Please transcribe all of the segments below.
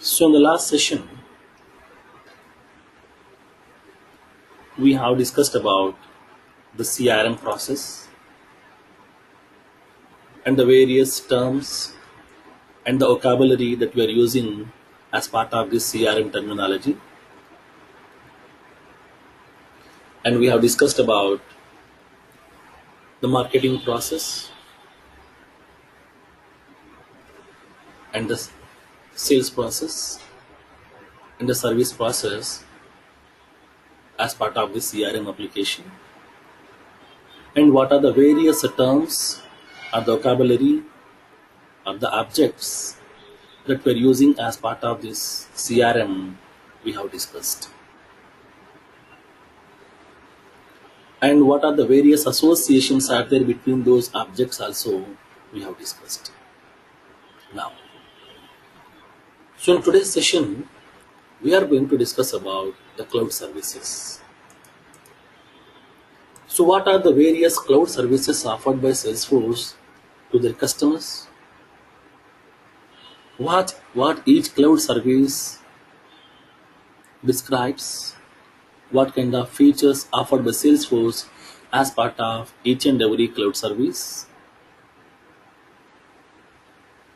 So in the last session, we have discussed about the CRM process and the various terms and the vocabulary that we are using as part of this CRM terminology. And we have discussed about the marketing process and the sales process and the service process as part of the CRM application. And what are the various terms or the vocabulary or the objects that we're using as part of this CRM we have discussed. And what are the various associations are there between those objects also we have discussed. Now, so in today's session, we are going to discuss about the cloud services. So what are the various cloud services offered by Salesforce to their customers? What each cloud service describes, what kind of features offered by Salesforce as part of each and every cloud service.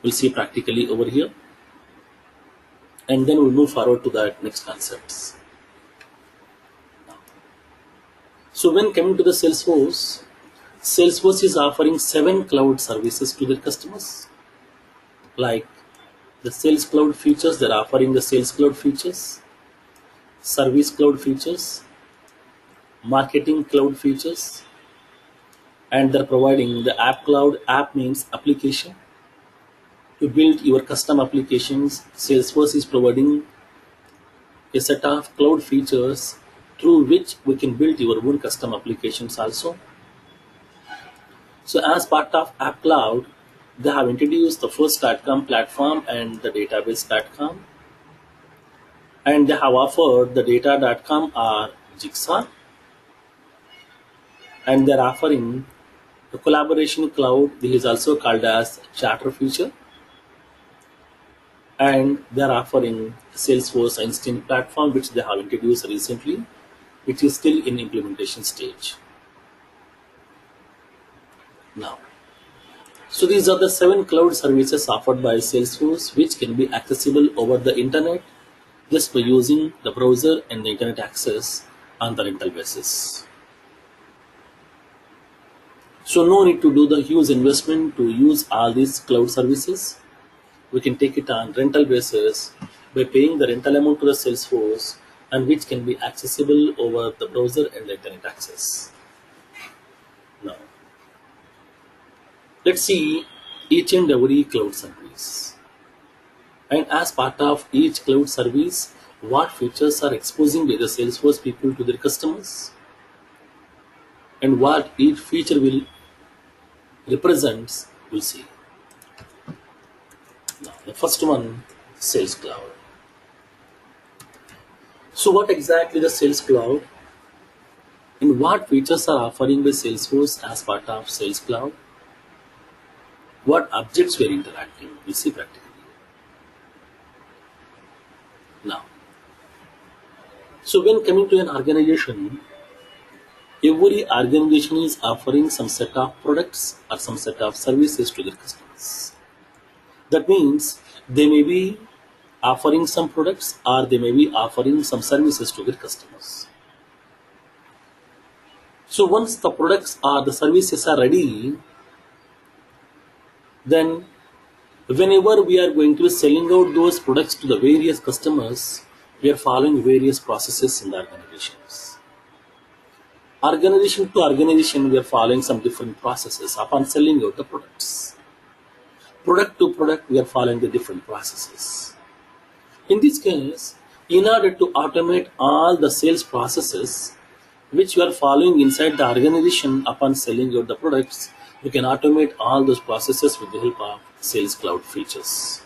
We'll see practically over here, and then we'll move forward to that next concepts. So when coming to the Salesforce, Salesforce is offering 7 cloud services to their customers. Like the Sales Cloud features, they're offering the Sales Cloud features, Service Cloud features, Marketing Cloud features, and they're providing the App Cloud. App means application. To build your custom applications, Salesforce is providing a set of cloud features through which we can build your own custom applications also. So as part of App Cloud, they have introduced the first.com platform and the database.com, and they have offered the data.com or Jigsaw, and they're offering the collaboration cloud. This is also called as Chatter feature, and they're offering Salesforce Einstein platform, which they have introduced recently, which is still in implementation stage. Now, so these are the 7 cloud services offered by Salesforce, which can be accessible over the internet just by using the browser and the internet access on the rental basis. So no need to do the huge investment to use all these cloud services. We can take it on rental basis by paying the rental amount to the Salesforce, and which can be accessible over the browser and the internet access. Now, let's see each and every cloud service. And as part of each cloud service, what features are exposing by the Salesforce people to their customers, and what each feature will represents, we'll see. Now, the first one, Sales Cloud. So what exactly the Sales Cloud, and what features are offering by Salesforce as part of Sales Cloud? What objects we are interacting? We see practically. Now, so when coming to an organization, every organization is offering some set of products or some set of services to their customers. That means they may be offering some products or they may be offering some services to their customers. So once the products or the services are ready, then whenever we are going to be selling out those products to the various customers, we are following various processes in the organizations. Organization to organization, we are following some different processes upon selling out the products. Product to product, we are following the different processes. In this case, in order to automate all the sales processes which we are following inside the organization upon selling out the products, we can automate all those processes with the help of Sales Cloud features.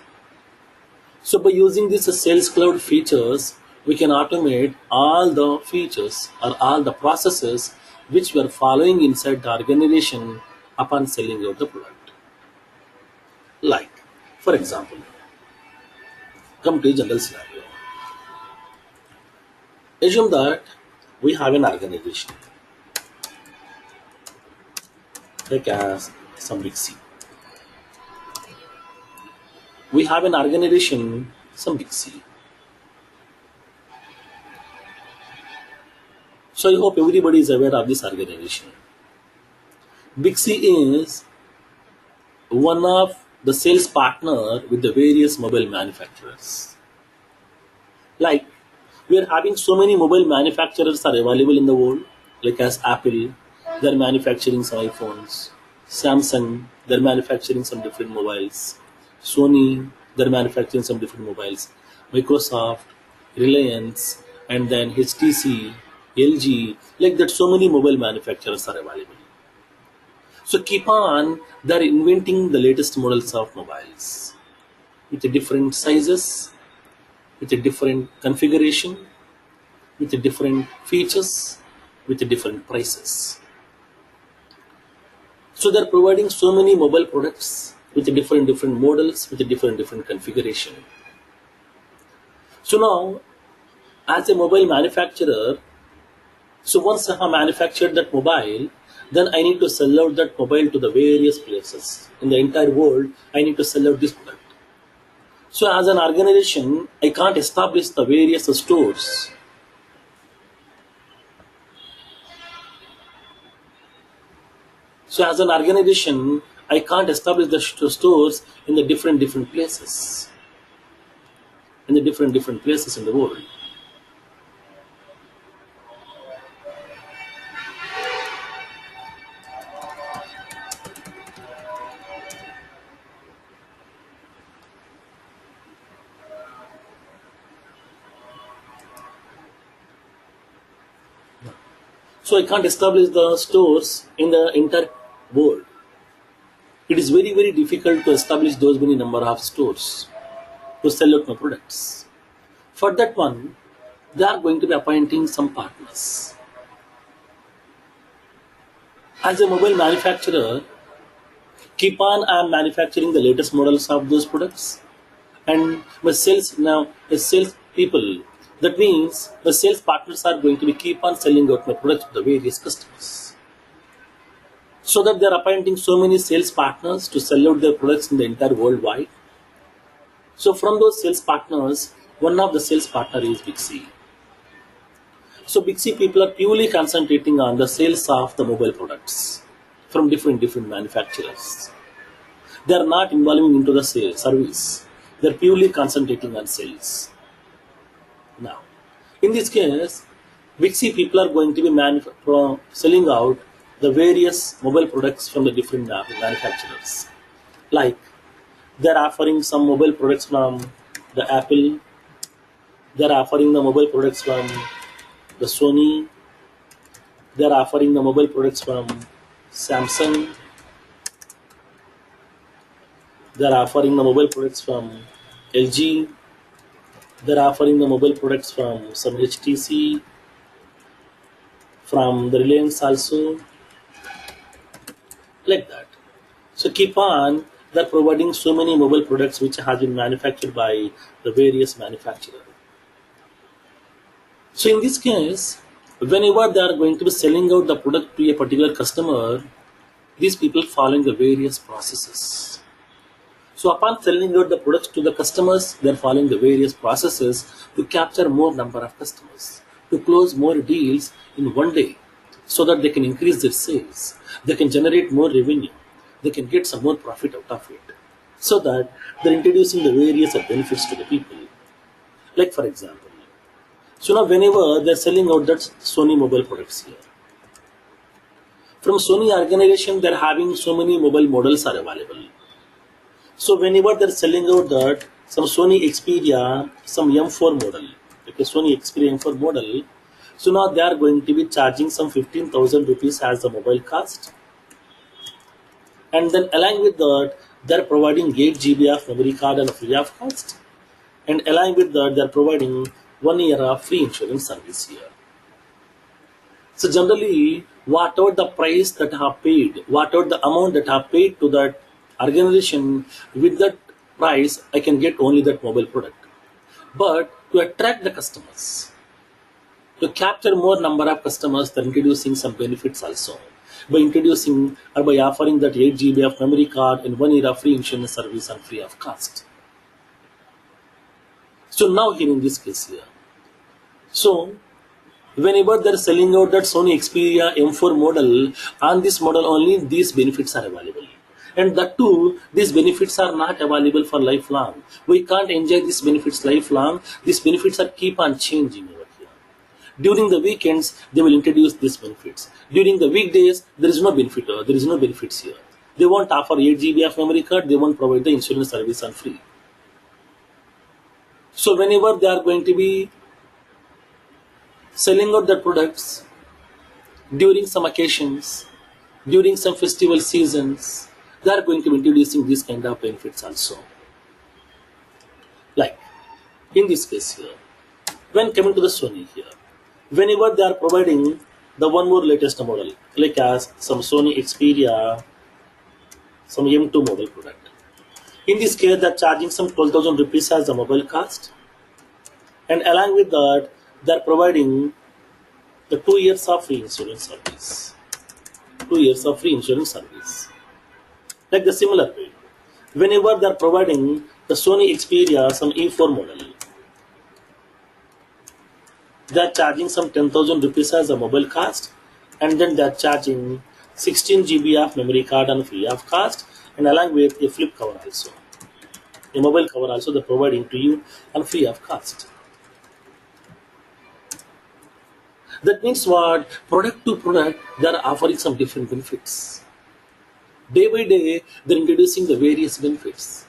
So by using these Sales Cloud features, we can automate all the features or all the processes which we are following inside the organization upon selling out the product. Like, for example, come to a general scenario. Assume that we have an organization, like as some big C. We have an organization, some big C. So I hope everybody is aware of this organization. Big C is one of the sales partner with the various mobile manufacturers. Like, we are having so many mobile manufacturers are available in the world, like as Apple, they're manufacturing some iPhones, Samsung, they're manufacturing some different mobiles, Sony, they're manufacturing some different mobiles, Microsoft, Reliance, and then HTC, LG, like that so many mobile manufacturers are available. So keep on, they're inventing the latest models of mobiles with the different sizes, with a different configuration, with the different features, with the different prices. So they're providing so many mobile products with the different models, with a different configuration. So now, as a mobile manufacturer, so once I have manufactured that mobile, then I need to sell out that mobile to the various places in the entire world. I need to sell out this product. So as an organization, I can't establish the various stores. So as an organization, I can't establish the stores in the different places, in the different places in the world. So I can't establish the stores in the entire world. It is very difficult to establish those many number of stores to sell out my products. For that one, they are going to be appointing some partners. As a mobile manufacturer, keep on I am manufacturing the latest models of those products, and my sales now the sales people. That means my sales partners are going to be keep on selling out my products to the various customers. So that they are appointing so many sales partners to sell out their products in the entire worldwide. So from those sales partners, one of the sales partner is Big C. So Big C people are purely concentrating on the sales of the mobile products from different manufacturers. They are not involving into the sales service. They are purely concentrating on sales. Now, in this case, Big C people are going to be selling out the various mobile products from the different manufacturers. Like, they are offering some mobile products from the Apple. They are offering the mobile products from the Sony. They are offering the mobile products from Samsung. They are offering the mobile products from LG. They are offering the mobile products from some HTC, from the Reliance also, like that. So keep on, they're providing so many mobile products which have been manufactured by the various manufacturers. So in this case, whenever they are going to be selling out the product to a particular customer, these people following the various processes. So upon selling out the products to the customers, they are following the various processes to capture more number of customers, to close more deals in one day, so that they can increase their sales, they can generate more revenue, they can get some more profit out of it, so that they're introducing the various benefits to the people. Like for example, so now whenever they're selling out that Sony mobile products here, from Sony organization, they're having so many mobile models are available. So whenever they're selling out that some Sony Xperia, some M4 model, okay, Sony Xperia M4 model, so now they are going to be charging some 15,000 rupees as the mobile cost. And then along with that, they're providing 8 GB of memory card and free of cost. And along with that, they're providing 1 year of free insurance service here. So generally, whatever the price that I have paid, whatever the amount that I have paid to that organization, with that price, I can get only that mobile product. but to attract the customers, to capture more number of customers, they're introducing some benefits also. By introducing or by offering that 8 GB of memory card in 1 year of free insurance service and free of cost. So now here in this case here, so whenever they're selling out that Sony Xperia M4 model, on this model only these benefits are available. And that too, these benefits are not available for lifelong. We can't enjoy these benefits lifelong. These benefits are keep on changing over here. During the weekends, they will introduce these benefits. During the weekdays, there is no benefit. There is no benefits here. They won't offer 8 GB of memory card. They won't provide the insurance service on free. So whenever they are going to be selling out their products during some occasions, during some festival seasons, they are going to be introducing these kind of benefits also. Like in this case here, when coming to the Sony here, whenever they are providing the one more latest model, like as some Sony Xperia, some M2 model product. In this case, they are charging some 12,000 rupees as the mobile cost, and along with that, they are providing the 2 years of free insurance service. 2 years of free insurance service. Like the similar way, whenever they are providing the Sony Xperia, some E4 model, they are charging some 10,000 rupees as a mobile cost, and then they are charging 16 GB of memory card and free of cost, and along with a flip cover also. A mobile cover also they are providing to you and free of cost. That means what? Product to product, they are offering some different benefits. Day by day, they're introducing the various benefits.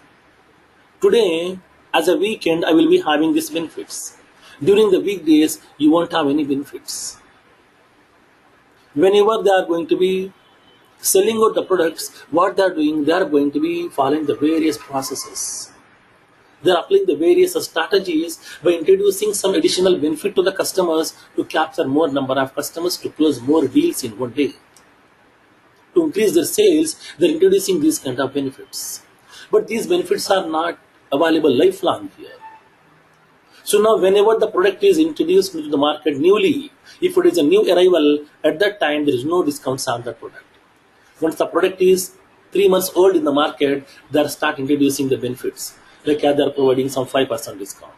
Today, as a weekend, I will be having these benefits. During the weekdays, you won't have any benefits. Whenever they are going to be selling out the products, what they are doing, they are going to be following the various processes. They are applying the various strategies by introducing some additional benefit to the customers to capture more number of customers, to close more deals in one day. To increase their sales, they're introducing these kind of benefits. But these benefits are not available lifelong here. So now whenever the product is introduced to the market newly, if it is a new arrival, at that time there is no discounts on that product. Once the product is 3 months old in the market, they start introducing the benefits. Like they are providing some 5% discount.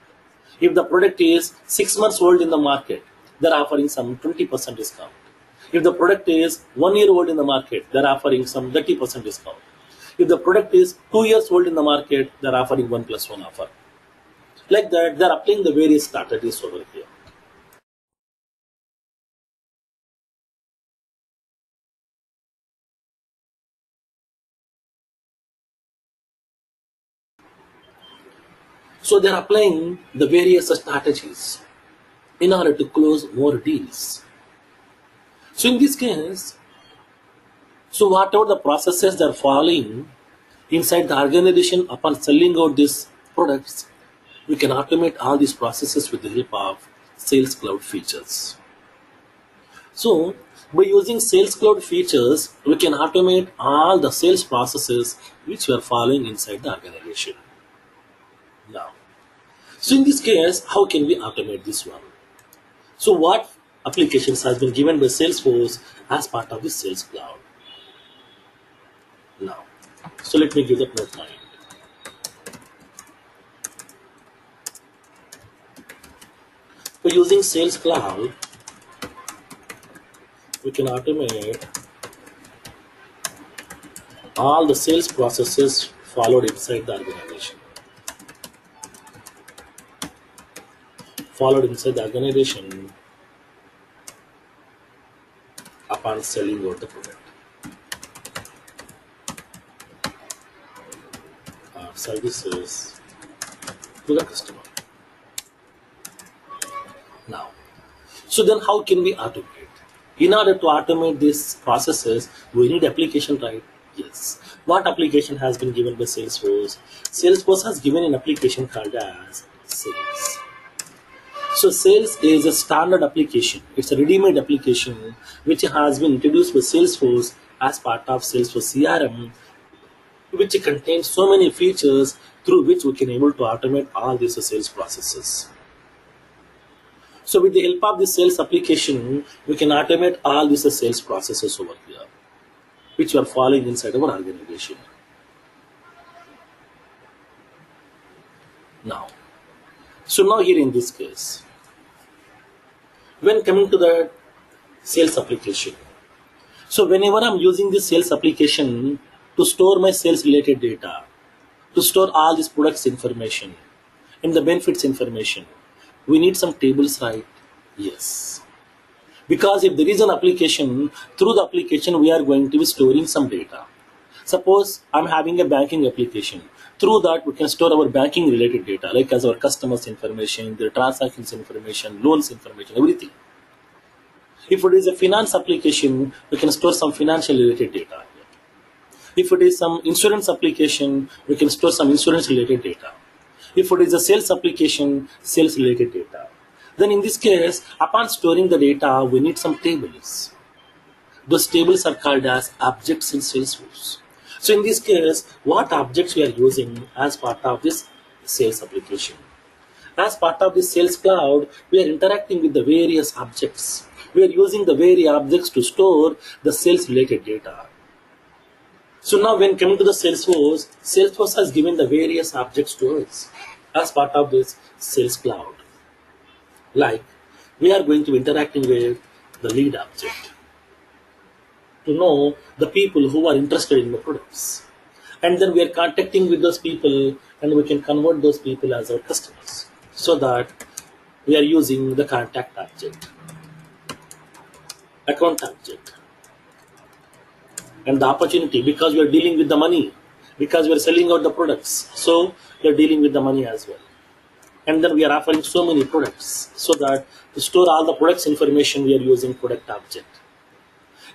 If the product is 6 months old in the market, they are offering some 20% discount. If the product is 1 year old in the market, they are offering some 30% discount. If the product is 2 years old in the market, they are offering 1+1 offer. Like that, they are applying the various strategies over here. So they are applying the various strategies in order to close more deals. So in this case, so whatever the processes they are following inside the organization upon selling out these products, we can automate all these processes with the help of Sales Cloud features. So by using Sales Cloud features, we can automate all the sales processes which we are following inside the organization. Now, so in this case, how can we automate this one? So what applications has been given by Salesforce as part of the Sales Cloud? Now, so let me give that note line. For using Sales Cloud, we can automate all the sales processes followed inside the organization. Followed inside the organization upon selling out the product. Services to the customer. Now, so then how can we automate? In order to automate these processes, we need application, right? Yes. What application has been given by Salesforce? Salesforce has given an application called as Sales. So Sales is a standard application. It's a ready-made application which has been introduced by Salesforce as part of Salesforce CRM, which contains so many features through which we can able to automate all these sales processes. So with the help of this sales application, we can automate all these sales processes over here, which we are following inside our organization. Now, so now here in this case, when coming to the sales application, so whenever I'm using this sales application to store my sales related data, to store all these products information and the benefits information, we need some tables, right? Yes. Because if there is an application, through the application we are going to be storing some data. Suppose I'm having a banking application. Through that we can store our banking related data, like as our customers information, their transactions information, loans information, everything. If it is a finance application, we can store some financial related data. If it is some insurance application, we can store some insurance related data. If it is a sales application, sales related data. Then in this case, upon storing the data, we need some tables. Those tables are called as objects in Salesforce. So in this case, what objects we are using as part of this sales application? As part of this sales cloud, we are interacting with the various objects. We are using the various objects to store the sales related data. So now when coming to the Salesforce, Salesforce has given the various objects to us as part of this sales cloud. Like, we are going to be interacting with the lead object to know the people who are interested in the products. And then we are contacting with those people and we can convert those people as our customers. So that we are using the contact object, account object, and the opportunity, because we are dealing with the money, because we are selling out the products. So we are dealing with the money as well. And then we are offering so many products, so that to store all the products information, we are using product object.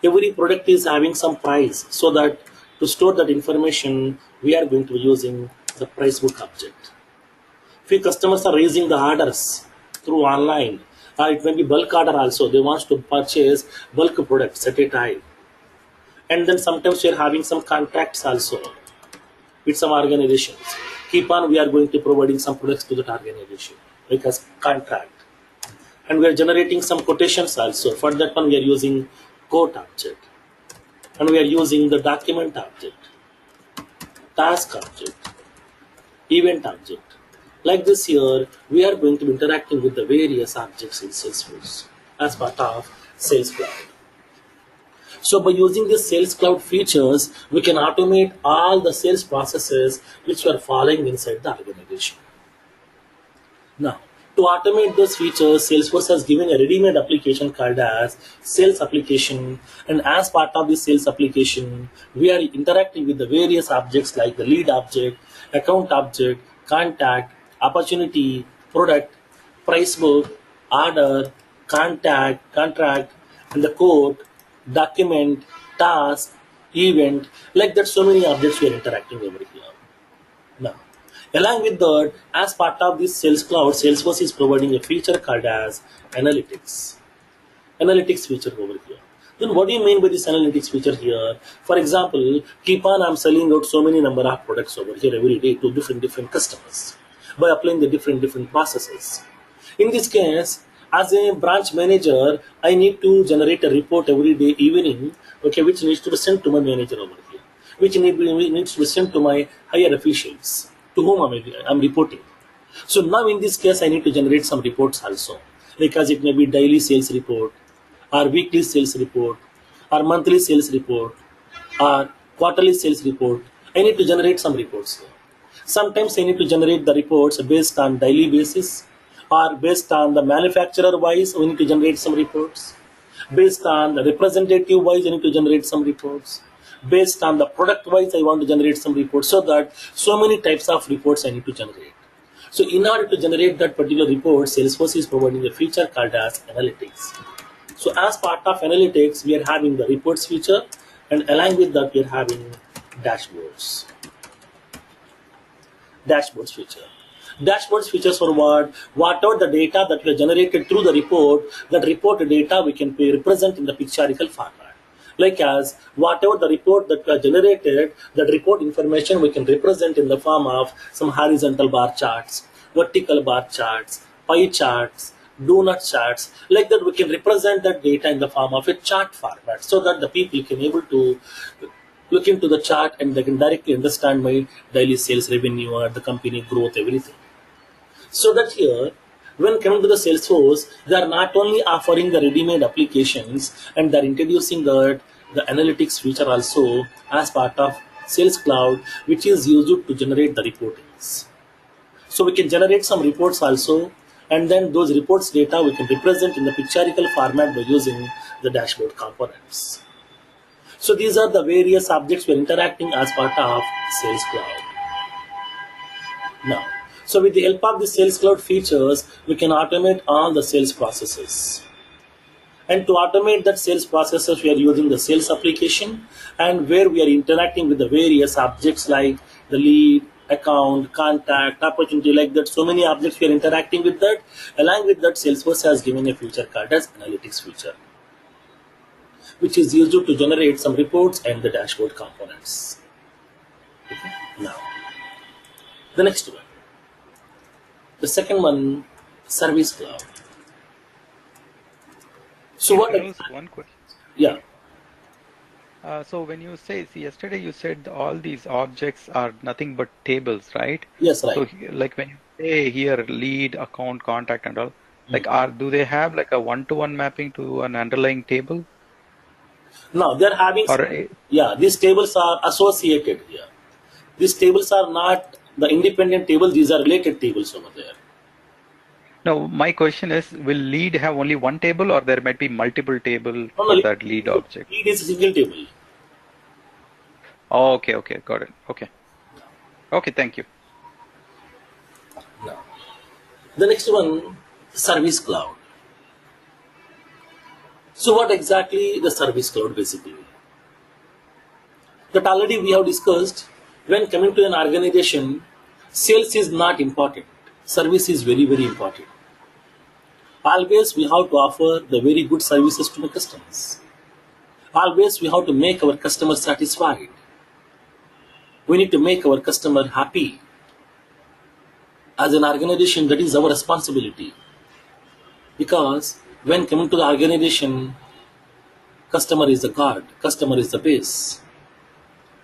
Every product is having some price, so that to store that information, we are going to be using the price book object. Few customers are raising the orders through online, or it may be bulk order also. They want to purchase bulk products at a time. And then sometimes we are having some contracts also with some organizations. Keep on, we are going to providing some products to that organization, like as contract. And we are generating some quotations also. For that one, we are using quote object. And we are using the document object, task object, event object. Like this here, we are going to be interacting with the various objects in Salesforce as part of Sales Cloud. So by using the Sales Cloud features, we can automate all the sales processes which we are following inside the organization. Now, to automate those features, Salesforce has given a ready-made application called as Sales Application. And as part of this Sales Application, we are interacting with the various objects like the lead object, account object, contact, opportunity, product, price book, order, contact, contract, and the quote, document, task, event. Like that, so many objects we are interacting over here. Now, along with that, as part of this Sales Cloud, Salesforce is providing a feature called as Analytics. Analytics feature over here. Then what do you mean by this analytics feature here? For example, keep on, I'm selling out so many number of products over here every day to different customers by applying the different processes. In this case, as a branch manager, I need to generate a report every day evening, okay, which needs to be sent to my manager over here, which needs to be sent to my higher officials, to whom I'm reporting. So now in this case, I need to generate some reports also, because it may be daily sales report, or weekly sales report, or monthly sales report, or quarterly sales report. I need to generate some reports here. Sometimes I need to generate the reports based on daily basis, or based on the manufacturer wise, we need to generate some reports. Based on the representative wise, I need to generate some reports. Based on the product wise, I want to generate some reports, so that so many types of reports I need to generate. So in order to generate that particular report, Salesforce is providing a feature called as Analytics. So as part of Analytics, we are having the reports feature, and along with that, we are having dashboards. Dashboards feature. Dashboards features for what? Whatever the data that we have generated through the report, that report data we can represent in the pictorial format. Like as whatever the report that we are generated, that report information we can represent in the form of some horizontal bar charts, vertical bar charts, pie charts, donut charts. Like that we can represent that data in the form of a chart format, so that the people can able to look into the chart and they can directly understand my daily sales revenue or the company growth, everything. So that here, when coming to the Salesforce, they are not only offering the ready-made applications, and they're introducing the analytics feature also as part of Sales Cloud, which is used to generate the reportings. So we can generate some reports also, and then those reports data we can represent in the pictorial format by using the dashboard components. So these are the various objects we're interacting as part of Sales Cloud. Now, so with the help of the Sales Cloud features, we can automate all the sales processes. And to automate that sales processes, we are using the sales application, and where we are interacting with the various objects like the lead, account, contact, opportunity, like that. So many objects we are interacting with that. Along with that, Salesforce has given a feature called as analytics feature, which is used to generate some reports and the dashboard components. Okay. Now, the next one. The second one, Service Cloud. So what? Feroz, one question. Yeah. So when you say, see, yesterday you said all these objects are nothing but tables, right? Yes, So right. like when you say here lead, account, contact and all, like do they have like a one-to-one mapping to an underlying table? Now they're having Or some, yeah, these tables are associated here. These tables are not the independent tables, these are related tables over there. no, my question is, will lead have only one table or there might be multiple table No, for no, that lead object? lead is a single table. Oh, okay, got it. Okay, thank you. Now, the next one, Service Cloud. So what exactly the Service Cloud basically? That already we have discussed, when coming to an organization, sales is not important. Service is very, very important. Always we have to offer the very good services to the customers. Always we have to make our customer satisfied. We need to make our customer happy. As an organization, that is our responsibility. Because when coming to the organization, customer is the god, customer is the base.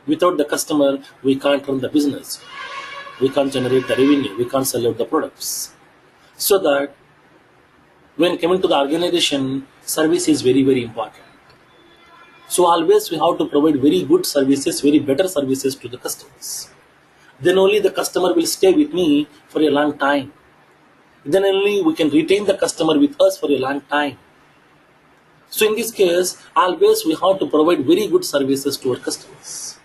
Without the customer, we can't run the business. We can't generate the revenue. We can't sell out the products. So that when coming to the organization, service is very, very important. So always we have to provide very good services, very better services to the customers. Then only the customer will stay with me for a long time. Then only we can retain the customer with us for a long time. So in this case, always we have to provide very good services to our customers.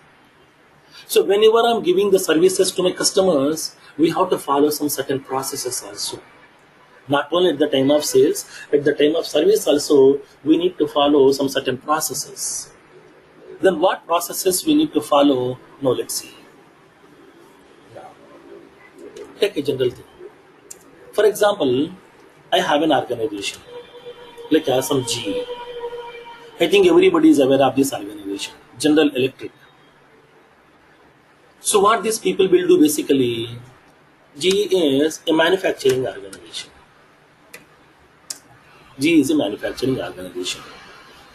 So whenever I'm giving the services to my customers, we have to follow some certain processes also. Not only at the time of sales, at the time of service also, we need to follow some certain processes. Then what processes we need to follow? Now let's see. Take a general thing. For example, I have an organization, like some GE. I think everybody is aware of this organization, General Electric. So what these people will do basically, GE is a manufacturing organization. GE is a manufacturing organization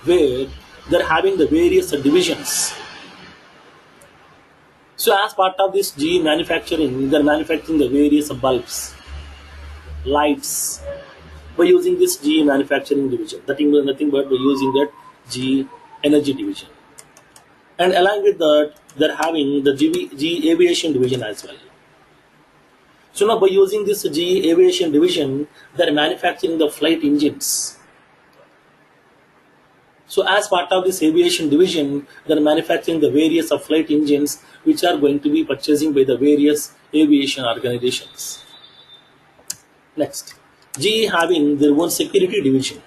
where they're having the various divisions. So as part of this GE manufacturing, they're manufacturing the various bulbs, lights, by using this GE manufacturing division. That is nothing but by using that GE energy division. And along with that, they're having the GE aviation division as well. So now by using this GE aviation division, they're manufacturing the flight engines. So as part of this aviation division, they're manufacturing the various of flight engines which are going to be purchasing by the various aviation organizations. Next, GE having their own security division.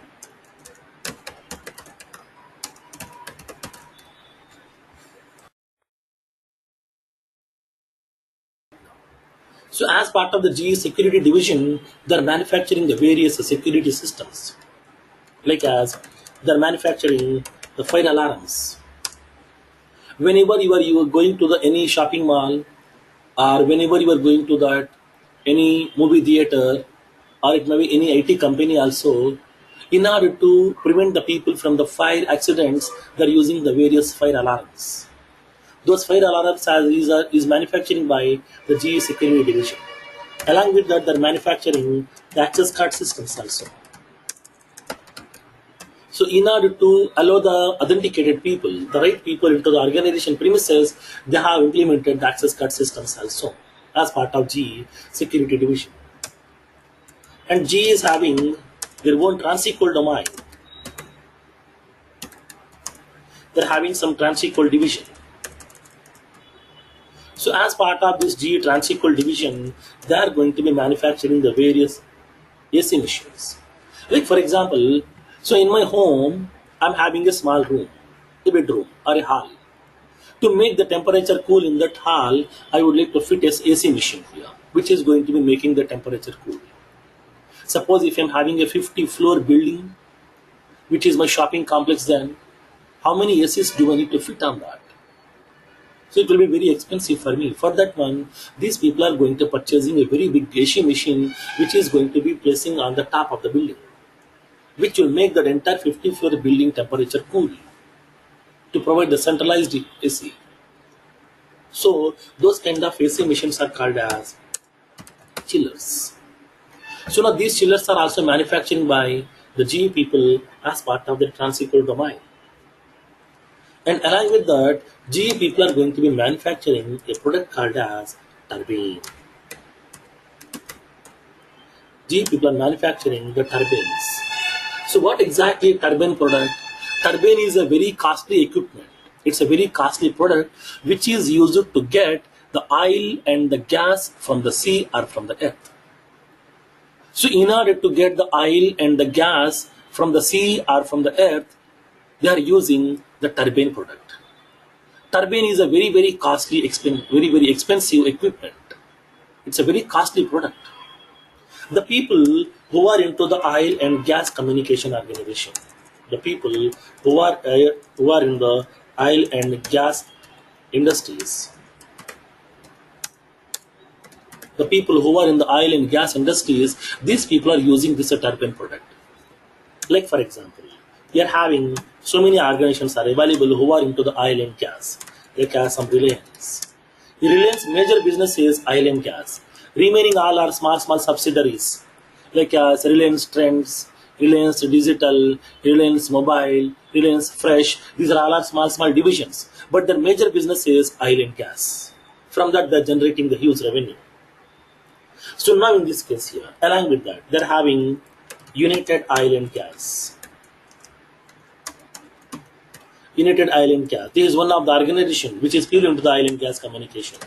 So as part of the GE security division, they're manufacturing the various security systems. Like as they're manufacturing the fire alarms. Whenever you are going to the any shopping mall, or whenever you are going to that any movie theater, or it may be any IT company also, in order to prevent the people from the fire accidents, they're using the various fire alarms. Those fire alarms is manufacturing by the GE Security Division. Along with that, they're manufacturing the access card systems also. So in order to allow the authenticated people, the right people into the organization premises, they have implemented the access card systems also as part of GE Security Division. And GE is having their own transit-code domain. They're having some transit-code division. So as part of this GE transit-code division, they are going to be manufacturing the various AC machines. Like for example, so in my home, I'm having a small room, a bedroom or a hall. To make the temperature cool in that hall, I would like to fit a AC machine here, which is going to be making the temperature cool. Suppose if I'm having a 50-floor building, which is my shopping complex, then how many ACs do I need to fit on that? So it will be very expensive for me. For that one, these people are going to purchasing a very big AC machine, which is going to be placing on the top of the building, which will make the entire 50-floor building temperature cool to provide the centralized AC. So those kind of AC machines are called as chillers. So now these chillers are also manufactured by the GE people as part of the transit-code domain. And along with that, GE people are going to be manufacturing a product called as turbine. GE people are manufacturing the turbines. So what exactly a turbine product? Turbine is a very costly equipment. It's a very costly product which is used to get the oil and the gas from the sea or from the earth. So in order to get the oil and the gas from the sea or from the earth, they are using the turbine product. Turbine is a very costly, very expensive equipment. It's a very costly product. The people who are into the oil and gas communication organization, the people who are in the oil and gas industries, the people who are in the oil and gas industries, these people are using this turbine product. Like for example, we are having so many organizations are available who are into the oil and gas. Like some Reliance. Reliance major business is oil and gas. Remaining all are small subsidiaries like Reliance Trends, Reliance Digital, Reliance Mobile, Reliance Fresh. These are all are small divisions. But their major business is oil and gas. From that, they're generating the huge revenue. So now in this case here, along with that, they're having United Oil and Gas. United Oil and Gas. This is one of the organizations which is purely into the oil and gas communication.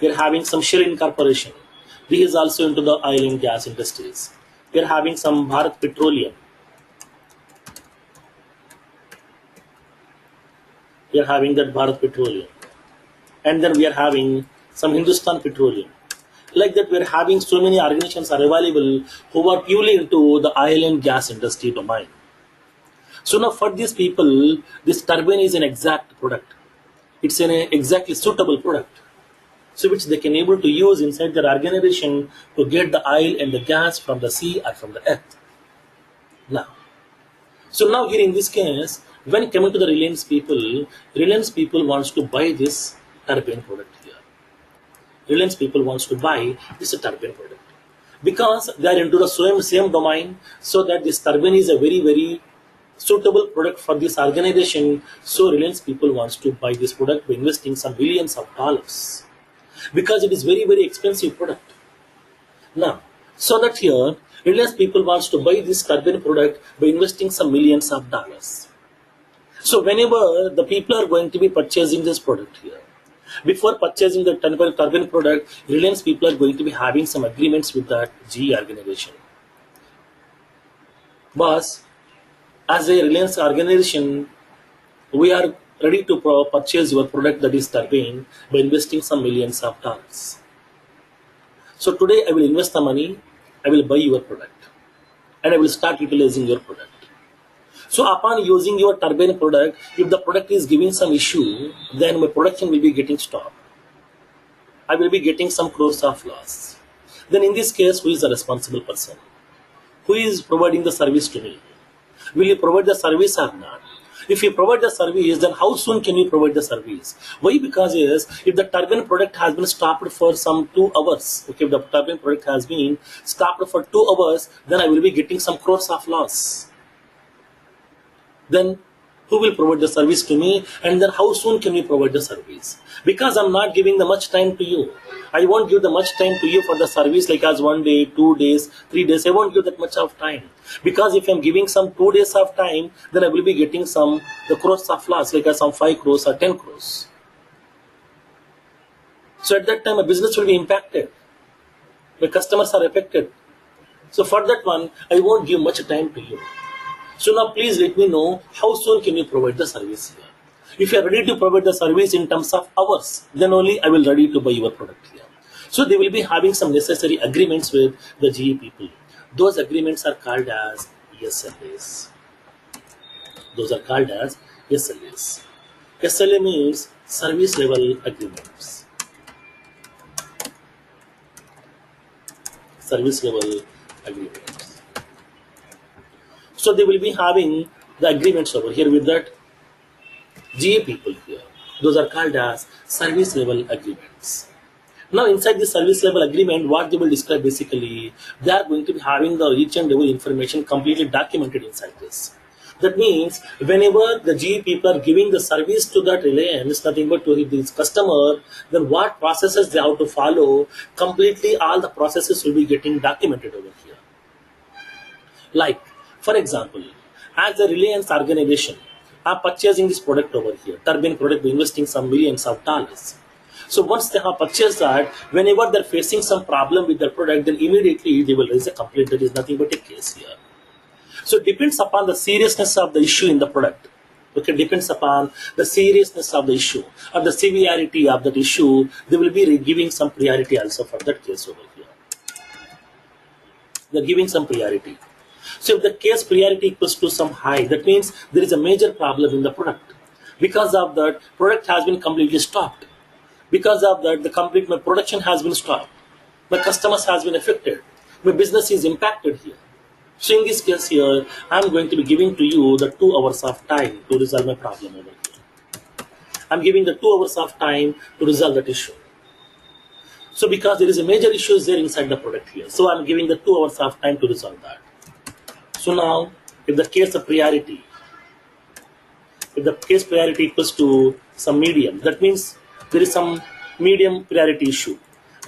We are having some Shell Incorporation. This is also into the oil and gas industries. We are having some Bharat Petroleum. We are having that Bharat Petroleum. And then we are having some Hindustan Petroleum. Like that, we are having so many organizations are available who are purely into the oil and gas industry domain. So now for these people, this turbine is an exact product. It's an exactly suitable product. So which they can able to use inside their organization to get the oil and the gas from the sea or from the earth. Now, so now here in this case, when coming to the Reliance people wants to buy this turbine product here. Reliance people wants to buy this turbine product because they are into the same domain, so that this turbine is a very suitable product for this organization. So Reliance people wants to buy this product by investing some billions of dollars because it is very expensive product. Now, so that here Reliance people wants to buy this turbine product by investing some millions of dollars. So whenever the people are going to be purchasing this product here, before purchasing the turbine product, Reliance people are going to be having some agreements with that GE organization. Boss, as a Reliance organization, we are ready to purchase your product, that is turbine, by investing some millions of dollars. So today I will invest the money, I will buy your product, and I will start utilizing your product. So upon using your turbine product, if the product is giving some issue, then my production will be getting stopped. I will be getting some crores of loss. Then in this case, who is the responsible person? Who is providing the service to me? Will you provide the service or not? If you provide the service, then how soon can you provide the service? Why? Because if the turbine product has been stopped for some 2 hours, okay, if the turbine product has been stopped for 2 hours, then I will be getting some crores of loss. Then who will provide the service to me, and then how soon can we provide the service? Because I'm not giving the much time to you. I won't give the much time to you for the service like as 1 day, 2 days, 3 days. I won't give that much of time. Because if I'm giving some 2 days of time, then I will be getting the crores of loss like as some 5 crores or 10 crores. So at that time, my business will be impacted. My customers are affected. So for that one, I won't give much time to you. So now please let me know how soon can you provide the service here. If you are ready to provide the service in terms of hours, then only I will ready to buy your product here. So they will be having some necessary agreements with the GE people. Those agreements are called as SLAs. Those are called as SLAs. SLA means service level agreements. Service level agreements. So they will be having the agreements over here with that GA people here. Those are called as service level agreements. Now inside the service level agreement, what they will describe basically, they are going to be having the each and every information completely documented inside this. That means whenever the GE people are giving the service to that Reliance, nothing but to this customer, then what processes they have to follow, completely all the processes will be getting documented over here. Like, for example, as a Reliance organization, are purchasing this product over here, turbine product, investing some millions of dollars. So once they have purchased that, whenever they're facing some problem with their product, then immediately they will raise a complaint. That is nothing but a case here. So it depends upon the seriousness of the issue in the product. Okay, depends upon the seriousness of the issue or the severity of that issue. They will be giving some priority also for that case over here. They're giving some priority. So if the case priority equals to some high, that means there is a major problem in the product. Because of that, product has been completely stopped. Because of that, my production has been stopped. My customers has been affected. My business is impacted here. So in this case here, I'm going to be giving to you the 2 hours of time to resolve my problem over here. I'm giving the 2 hours of time to resolve that issue. So because there is a major issue there inside the product here, so I'm giving the 2 hours of time to resolve that. So now, if the case of priority, if the case priority equals to some medium, that means there is some medium priority issue.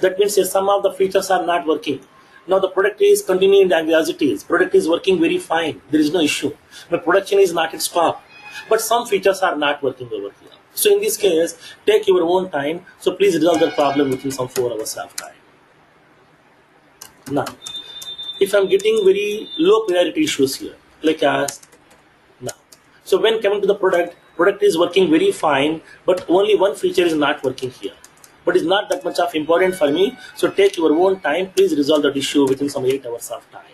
That means some of the features are not working. Now the product is continuing as it is. Product is working very fine. There is no issue. The production is not at stop. But some features are not working over here. So in this case, take your own time. So please resolve the problem within some 4 hours of time. Now, if I'm getting very low priority issues here, like as now. So when coming to the product is working very fine, but only one feature is not working here. But it's not that much of important for me. So take your own time. Please resolve that issue within some 8 hours of time.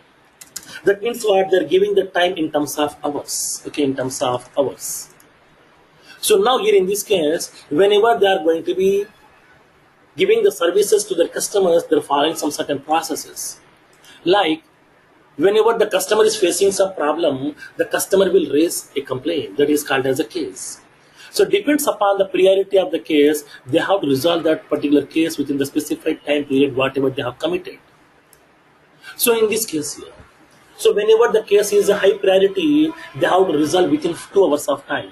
That means what? They're giving the time in terms of hours. Okay, in terms of hours. So now here in this case, whenever they are going to be giving the services to their customers, they're following some certain processes. Like, whenever the customer is facing some problem, the customer will raise a complaint. That is called as a case. So it depends upon the priority of the case, they have to resolve that particular case within the specified time period, whatever they have committed. So in this case here, so whenever the case is a high priority, they have to resolve within 2 hours of time.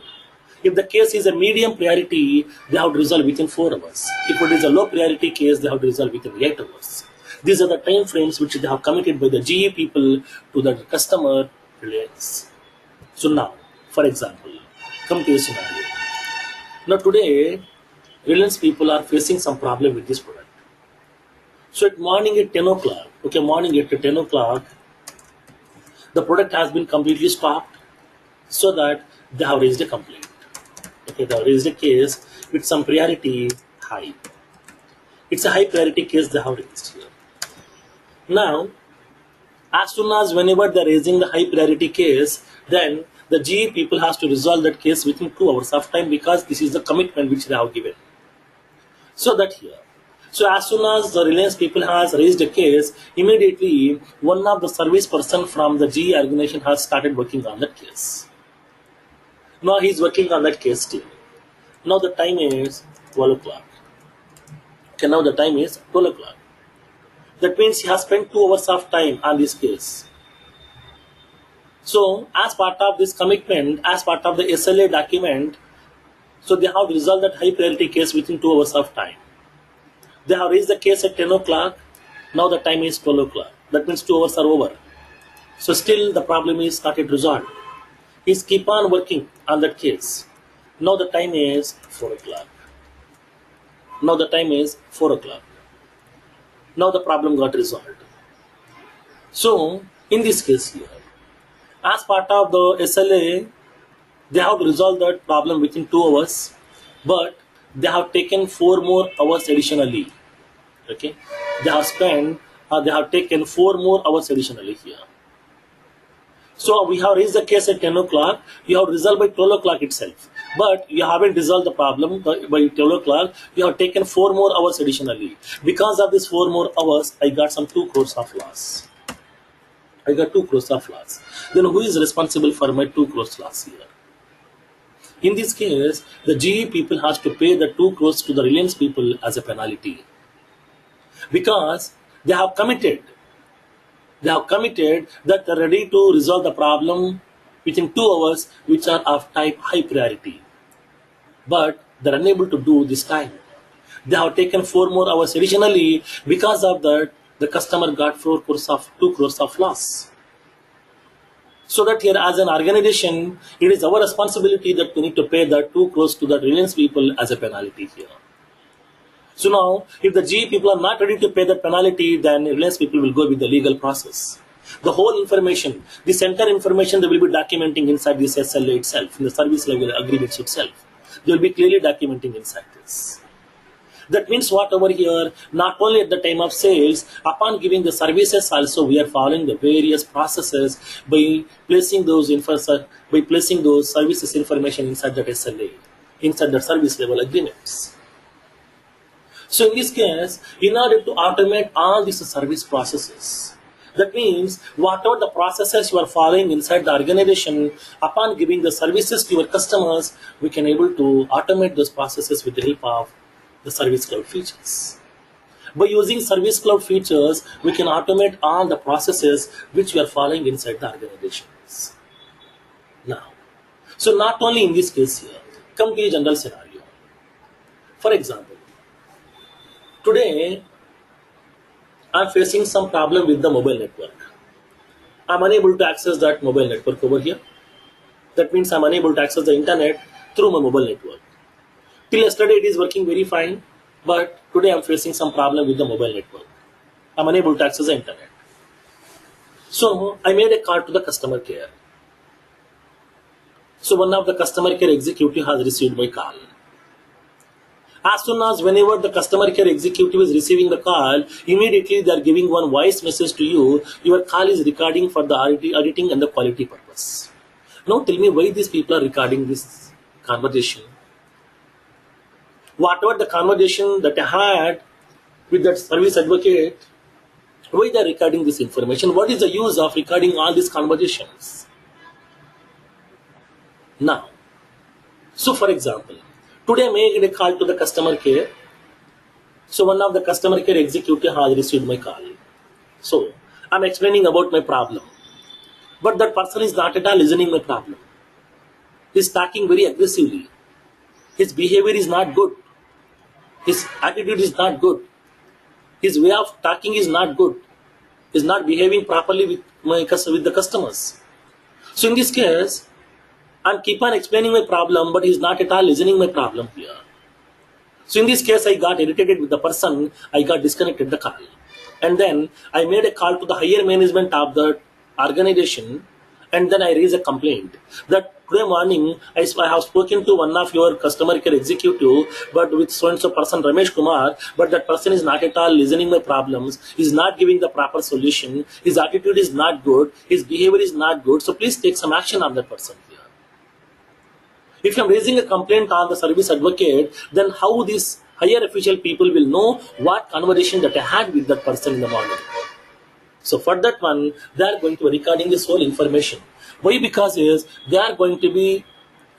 If the case is a medium priority, they have to resolve within 4 hours. If it is a low priority case, they have to resolve within 8 hours. These are the time frames which they have committed by the GE people to the customer Reliance. So now, for example, come to a scenario. Now today, Reliance people are facing some problem with this product. So at morning at 10 o'clock, okay, morning at 10 o'clock, the product has been completely stopped so that they have raised a complaint. Okay, they have raised a case with some priority high. It's a high priority case they have raised here. Now, as soon as whenever they're raising the high priority case, then the GE people has to resolve that case within 2 hours of time because this is the commitment which they have given. So that here. So as soon as the Reliance people has raised a case, immediately one of the service person from the GE organization has started working on that case. Now he is working on that case still. Now the time is 12 o'clock. Okay, now the time is 12 o'clock. That means he has spent 2 hours of time on this case. So as part of this commitment, as part of the SLA document, so they have resolved that high priority case within 2 hours of time. They have raised the case at 10 o'clock. Now the time is 12 o'clock. That means 2 hours are over. So still the problem is not yet resolved. He's keep on working on that case. Now the time is 4 o'clock. Now the time is 4 o'clock. Now the problem got resolved. So in this case here, as part of the SLA, they have to resolve that problem within 2 hours, but they have taken 4 more hours additionally. Okay, they have taken 4 more hours additionally here. So we have raised the case at 10 o'clock. You have resolved by 12 o'clock itself, but you haven't resolved the problem by 12 o'clock. You have taken 4 more hours additionally. Because of this 4 more hours, I got some 2 crores of loss. I got 2 crores of loss. Then who is responsible for my 2 crores loss here? In this case, the GE people has to pay the 2 crores to the Reliance people as a penalty. Because they have committed that they're ready to resolve the problem within 2 hours, which are of type high priority. But they're unable to do this time. They have taken 4 more hours additionally. Because of that, the customer got 2 crores of loss. So that here as an organization, it is our responsibility that we need to pay the 2 crores to the Reliance people as a penalty here. So now, if the GE people are not ready to pay that penalty, then Reliance people will go with the legal process. The whole information, the center information they will be documenting inside this SLA itself, in the service level agreements itself. They will be clearly documenting inside this. That means what over here, not only at the time of sales, upon giving the services also we are following the various processes by placing those services information inside that SLA, inside the service level agreements. So in this case, in order to automate all these service processes, that means whatever the processes you are following inside the organization, upon giving the services to your customers, we can able to automate those processes with the help of the Service Cloud features. By using Service Cloud features, we can automate all the processes which we are following inside the organizations. Now, so not only in this case here, come to a general scenario. For example, today I am facing some problem with the mobile network. I am unable to access that mobile network over here. That means I am unable to access the internet through my mobile network. Till yesterday it is working very fine, but today I am facing some problem with the mobile network. I am unable to access the internet. So I made a call to the customer care. So one of the customer care executive has received my call. As soon as whenever the customer care executive is receiving the call, immediately they are giving one voice message to you. Your call is recording for the auditing and the quality purpose. Now tell me why these people are recording this conversation. Whatever the conversation that I had with that service advocate, why they are recording this information? What is the use of recording all these conversations? Now, so for example, today I made a call to the customer care. So one of the customer care executive has received my call. So I'm explaining about my problem. But that person is not at all listening my problem. He's talking very aggressively. His behavior is not good. His attitude is not good. His way of talking is not good. He's not behaving properly with the customers. So in this case, I keep on explaining my problem, but he's not at all listening my problem here. So in this case, I got irritated with the person. I got disconnected the call. And then I made a call to the higher management of the organization. And then I raised a complaint that today morning I have spoken to one of your customer care executive, but with so-and-so person Ramesh Kumar, but that person is not at all listening my problems. He's not giving the proper solution. His attitude is not good. His behavior is not good. So please take some action on that person here. If I'm raising a complaint on the service advocate, then how these higher official people will know what conversation that I had with that person in the morning? So for that one, they are going to be recording this whole information. Why? Because they are going to be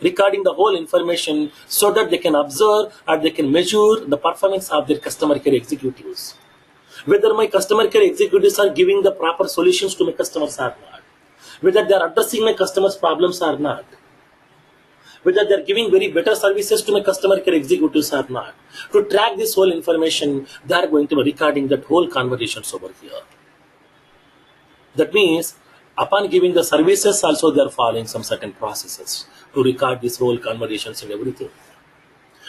recording the whole information so that they can observe and they can measure the performance of their customer care executives. Whether my customer care executives are giving the proper solutions to my customers or not. Whether they are addressing my customers' problems or not. Whether they are giving very better services to my customer care executives or not. To track this whole information, they are going to be recording that whole conversations over here. That means, upon giving the services also, they are following some certain processes to record this whole conversations and everything.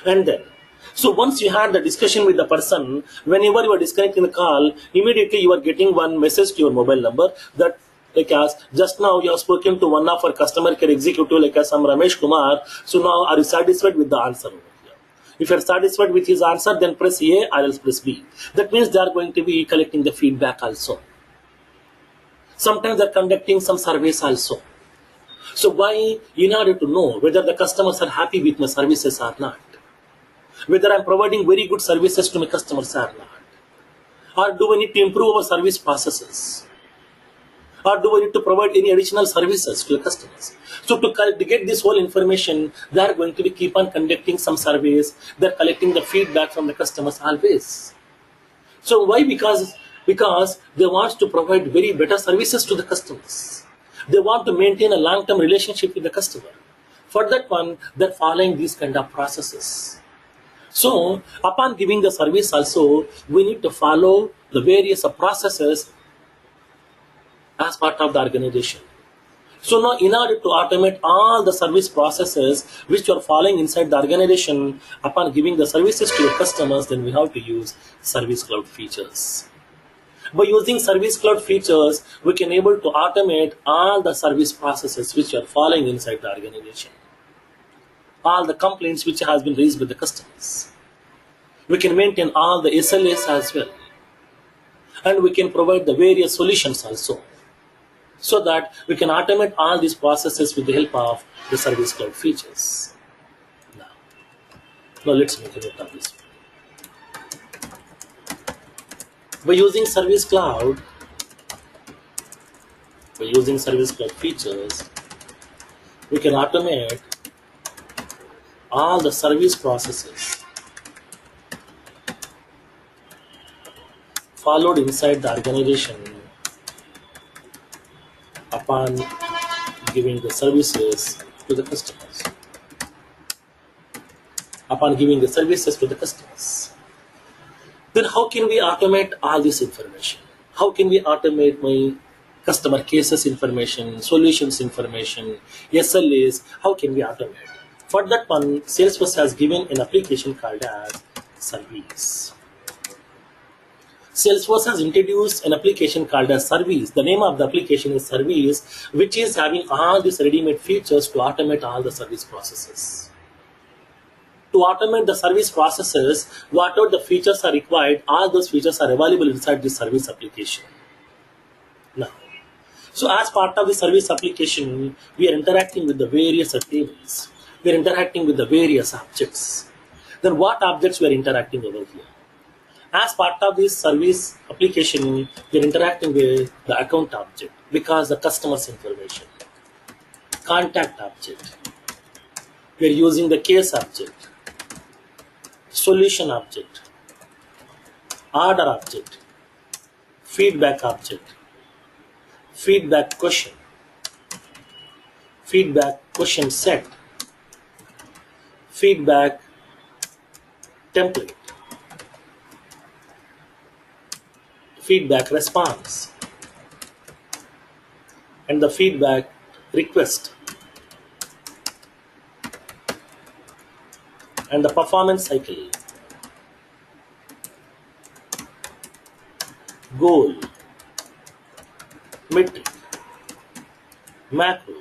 And then, so once you had the discussion with the person, whenever you are disconnecting the call, immediately you are getting one message to your mobile number that, like as just now you have spoken to one of our customer care executive, like as I'm Ramesh Kumar. So now are you satisfied with the answer over here? If you are satisfied with his answer, then press A or else press B. That means they are going to be collecting the feedback also. Sometimes they're conducting some surveys also. So why? In order to know whether the customers are happy with my services or not. Whether I'm providing very good services to my customers or not. Or do we need to improve our service processes? Or do we need to provide any additional services to the customers? So to get this whole information, they are going to be keep on conducting some surveys. They're collecting the feedback from the customers always. So why? Because they want to provide very better services to the customers. They want to maintain a long-term relationship with the customer. For that one, they're following these kind of processes. So upon giving the service also, we need to follow the various processes as part of the organization. So now in order to automate all the service processes which you are following inside the organization, upon giving the services to your customers, then we have to use Service Cloud features. By using Service Cloud features, we can able to automate all the service processes which you are following inside the organization. All the complaints which has been raised with the customers. We can maintain all the SLAs as well. And we can provide the various solutions also. So that we can automate all these processes with the help of the Service Cloud features. Now let's make a note of this. By using Service Cloud features, we can automate all the service processes followed inside the organization upon giving the services to the customers. Then how can we automate all this information? How can we automate my customer cases information, solutions information, SLAs? How can we automate? For that one, Salesforce has given an application called as Service. Salesforce has introduced an application called as Service. The name of the application is Service, which is having all these ready-made features to automate all the service processes. To automate the service processes, whatever the features are required, all those features are available inside the service application. Now, so as part of the service application, we are interacting with the various tables. We are interacting with the various objects. Then what objects we are interacting over here? As part of this service application, we are interacting with the account object because the customer's information. Contact object. We are using the case object. Solution object, order object, feedback object, feedback question set, feedback template, feedback response, and the feedback request, and the performance cycle, goal, metric, macro,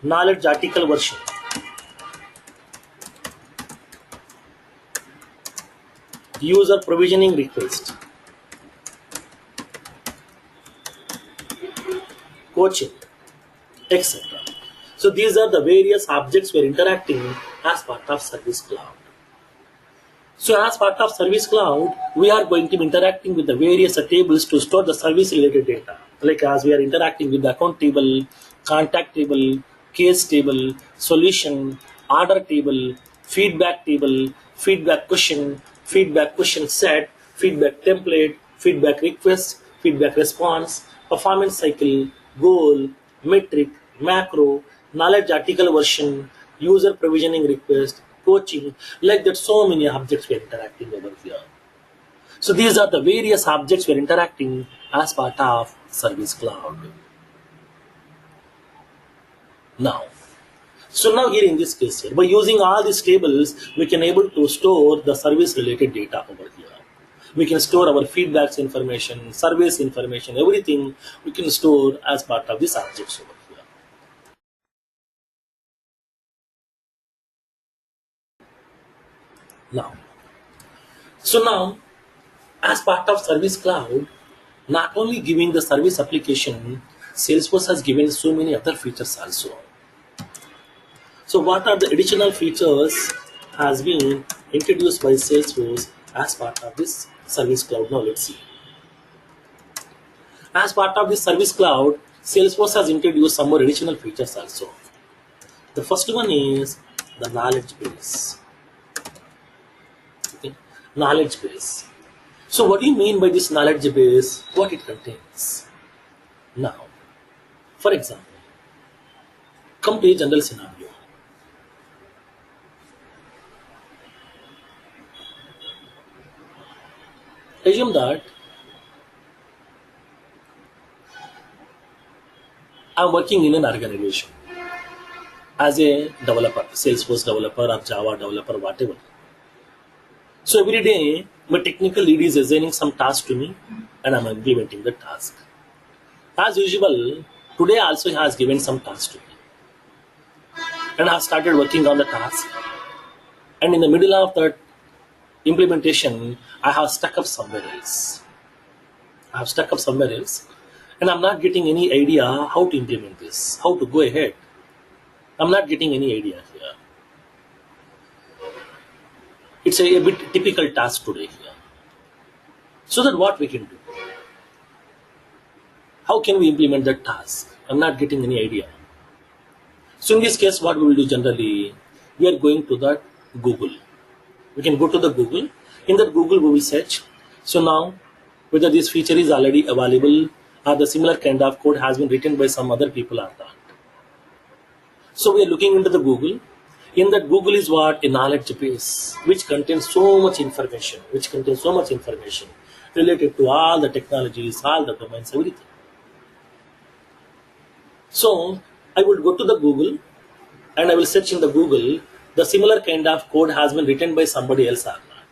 knowledge article version, user provisioning request, coaching, etc. So these are the various objects we're interacting as part of Service Cloud. So as part of Service Cloud, we are going to be interacting with the various tables to store the service related data. Like as we are interacting with the account table, contact table, case table, solution, order table, feedback question set, feedback template, feedback request, feedback response, performance cycle, goal, metric, macro, knowledge article version, user provisioning request, coaching, like that so many objects we're interacting over here. So these are the various objects we're interacting as part of Service Cloud. Now here in this case here, by using all these tables, we can able to store the service related data over here. We can store our feedbacks information, service information, everything we can store as part of these objects over here. Now, as part of Service Cloud, not only giving the service application, Salesforce has given so many other features also. So what are the additional features has been introduced by Salesforce as part of this Service Cloud? Now let's see. As part of this Service Cloud, Salesforce has introduced some more additional features also. The first one is the knowledge base. Okay. Knowledge base. So what do you mean by this knowledge base? What it contains? Now, for example, come to a general scenario. Assume that I'm working in an organization as a developer, Salesforce developer or Java developer, whatever. So every day, my technical lead is assigning some task to me and I'm implementing the task. As usual, today also he has given some task to me. And I have started working on the task. And in the middle of that implementation, I have stuck up somewhere else. And I'm not getting any idea how to implement this, how to go ahead. I'm not getting any idea here. It's a bit typical task today here. So that what we can do? How can we implement that task? I'm not getting any idea. So in this case, what we will do generally, we are going to the Google. We can go to the Google. In that Google, we will search. So now, whether this feature is already available or the similar kind of code has been written by some other people or not. So we are looking into the Google. In that Google is what? A knowledge base, which contains so much information, related to all the technologies, all the domains, everything. So I would go to the Google and I will search in the Google, the similar kind of code has been written by somebody else or not.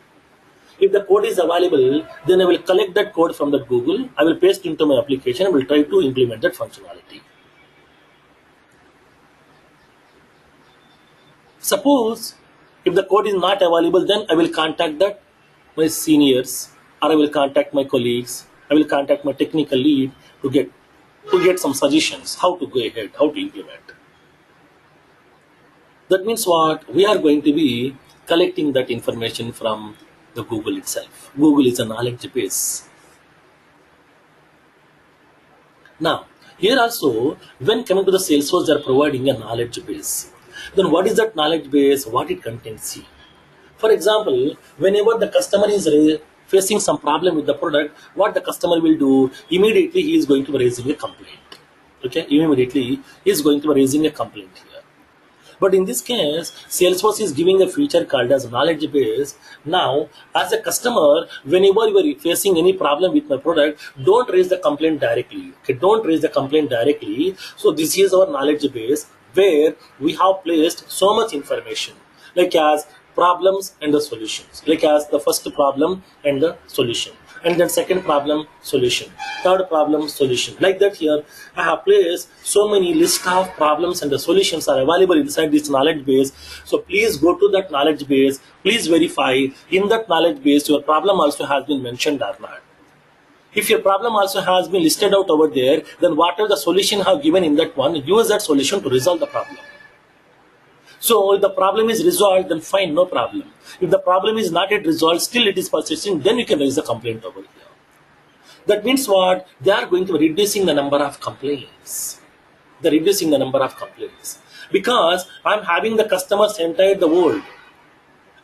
If the code is available, then I will collect that code from that Google, I will paste into my application, I will try to implement that functionality. Suppose if the code is not available, then I will contact my seniors, or I will contact my colleagues, I will contact my technical lead to get some suggestions how to go ahead, how to implement. That means what? We are going to be collecting that information from the Google itself. Google is a knowledge base. Now, here also, when coming to the Salesforce, they are providing a knowledge base. Then what is that knowledge base? What it contains? See. For example, whenever the customer is facing some problem with the product, what the customer will do? Immediately he is going to be raising a complaint. Okay, immediately he is going to be raising a complaint here. But in this case, Salesforce is giving a feature called as knowledge base. Now, as a customer, whenever you are facing any problem with my product, don't raise the complaint directly. Okay, don't raise the complaint directly. So this is our knowledge base where we have placed so much information, like as problems and the solutions, like as the first problem and the solution, and then second problem, solution, third problem, solution. Like that here, I have placed so many list of problems and the solutions are available inside this knowledge base. So please go to that knowledge base. Please verify in that knowledge base your problem also has been mentioned or not. If your problem also has been listed out over there, then whatever the solution have given in that one, use that solution to resolve the problem. So if the problem is resolved, then fine, no problem. If the problem is not yet resolved, still it is persisting, then you can raise the complaint over here. That means what? They are going to be reducing the number of complaints. They're reducing the number of complaints. Because I'm having the customers entire the world.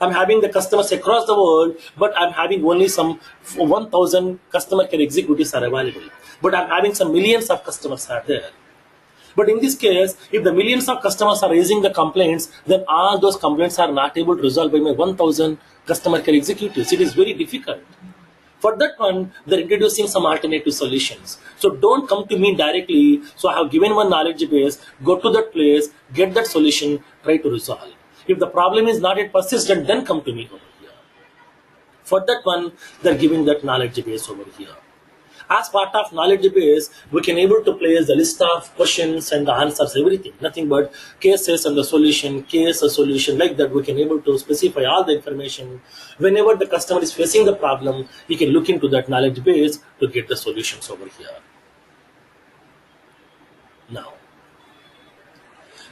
I'm having the customers across the world, but I'm having only some 1,000 customer care executives are available. But I'm having some millions of customers are there. But in this case, if the millions of customers are raising the complaints, then all those complaints are not able to resolve by my 1,000 customer care executives. It is very difficult. For that one, they're introducing some alternative solutions. So don't come to me directly. So I have given one knowledge base, go to that place, get that solution, try to resolve. If the problem is not yet persistent, then come to me over here. For that one, they're giving that knowledge base over here. As part of knowledge base, we can able to place the list of questions and the answers, everything. Nothing but cases and the solution, case, a solution, like that we can able to specify all the information. Whenever the customer is facing the problem, he can look into that knowledge base to get the solutions over here. Now,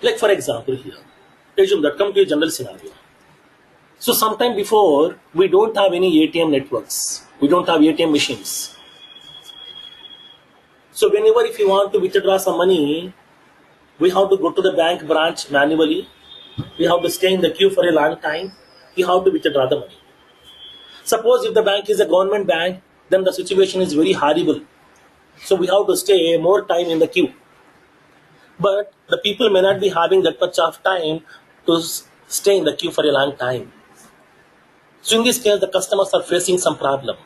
like for example here, assume that come to a general scenario. So sometime before, we don't have any ATM networks. We don't have ATM machines. So whenever if you want to withdraw some money, we have to go to the bank branch manually. We have to stay in the queue for a long time. We have to withdraw the money. Suppose if the bank is a government bank, then the situation is very horrible. So we have to stay more time in the queue. But the people may not be having that much of time to stay in the queue for a long time. So in this case, the customers are facing some problem.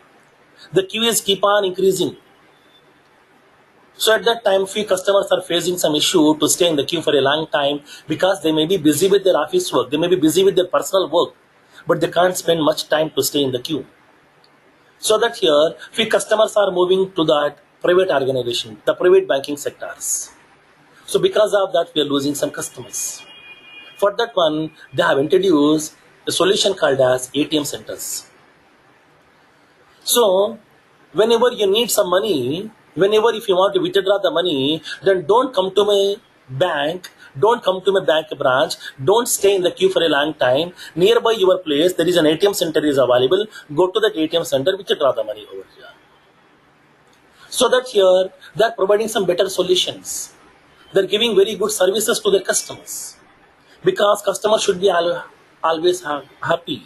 The queue is keep on increasing. So at that time, few customers are facing some issue to stay in the queue for a long time because they may be busy with their office work, they may be busy with their personal work, but they can't spend much time to stay in the queue. So that here, few customers are moving to that private organization, the private banking sectors. So because of that, we are losing some customers. For that one, they have introduced a solution called as ATM centers. So whenever you need some money, whenever if you want to withdraw the money, then don't come to my bank, don't come to my bank branch, don't stay in the queue for a long time. Nearby your place, there is an ATM center is available. Go to that ATM center, withdraw the money over here. So that here, they are providing some better solutions. They're giving very good services to their customers. Because customers should be always happy.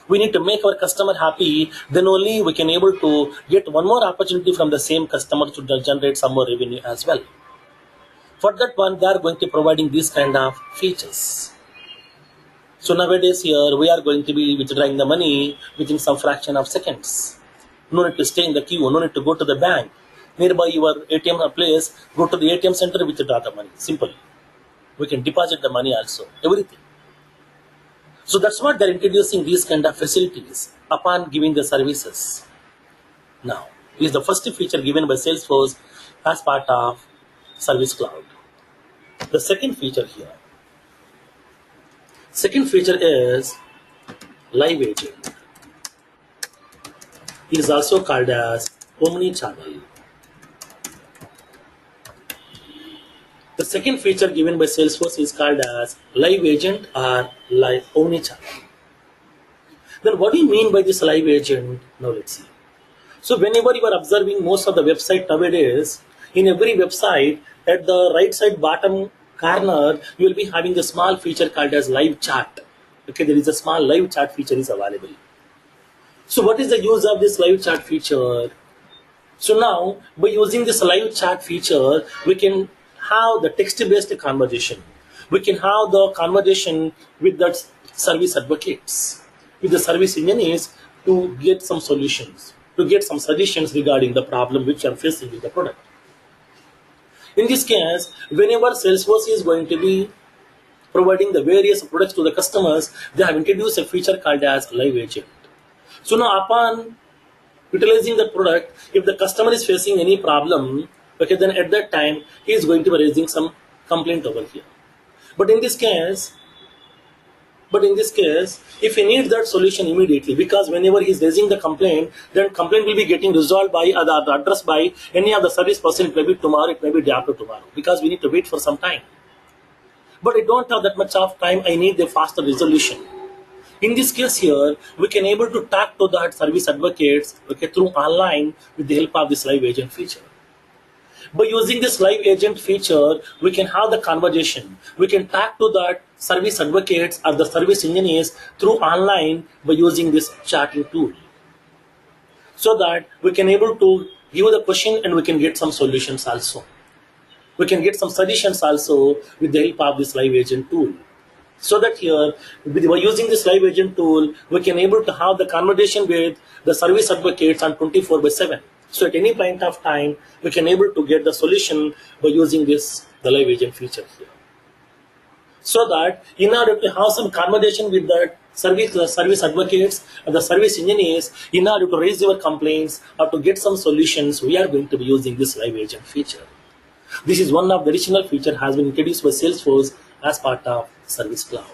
We need to make our customer happy, then only we can able to get one more opportunity from the same customer to generate some more revenue as well. For that one, they are going to be providing these kind of features. So nowadays here, we are going to be withdrawing the money within some fraction of seconds. No need to stay in the queue, no need to go to the bank. Nearby your ATM place, go to the ATM center, withdraw the money. Simple. We can deposit the money also, everything. So that's what they're introducing these kind of facilities upon giving the services. Now, this is the first feature given by Salesforce as part of Service Cloud. The second feature here. Second feature is Live Agent. It is also called as Omni-channel. The second feature given by Salesforce is called as Live Agent or Live Omni-channel. Then what do you mean by this Live Agent? Now let's see. So whenever you are observing most of the website nowadays, in every website, at the right side bottom corner, you will be having a small feature called as Live Chat. Okay, there is a small Live Chat feature is available. So what is the use of this Live Chat feature? So now, by using this Live Chat feature, we can have the text-based conversation. We can have the conversation with the service advocates, with the service engineers to get some solutions, to get some suggestions regarding the problem which you are facing with the product. In this case, whenever Salesforce is going to be providing the various products to the customers, they have introduced a feature called as Live Agent. So now upon utilizing the product, if the customer is facing any problem, okay, then at that time, he is going to be raising some complaint over here. But in this case, But in this case, if he needs that solution immediately, because whenever he's raising the complaint, then complaint will be getting resolved by addressed by any of the service person. It may be tomorrow, it may be day after tomorrow, because we need to wait for some time. But I don't have that much of time. I need a faster resolution. In this case here, we can able to talk to that service advocates, okay, through online with the help of this live agent feature. By using this live agent feature, we can have the conversation. We can talk to that service advocates or the service engineers through online by using this chatting tool. So that we can able to give the question and we can get some solutions also. We can get some suggestions also with the help of this live agent tool. So that here, by using this live agent tool, we can able to have the conversation with the service advocates on 24/7. So at any point of time, we can able to get the solution by using the live agent feature here. So that in order to have some conversation with the service advocates and the service engineers, in order to raise your complaints or to get some solutions, we are going to be using this live agent feature. This is one of the additional feature has been introduced by Salesforce as part of Service Cloud.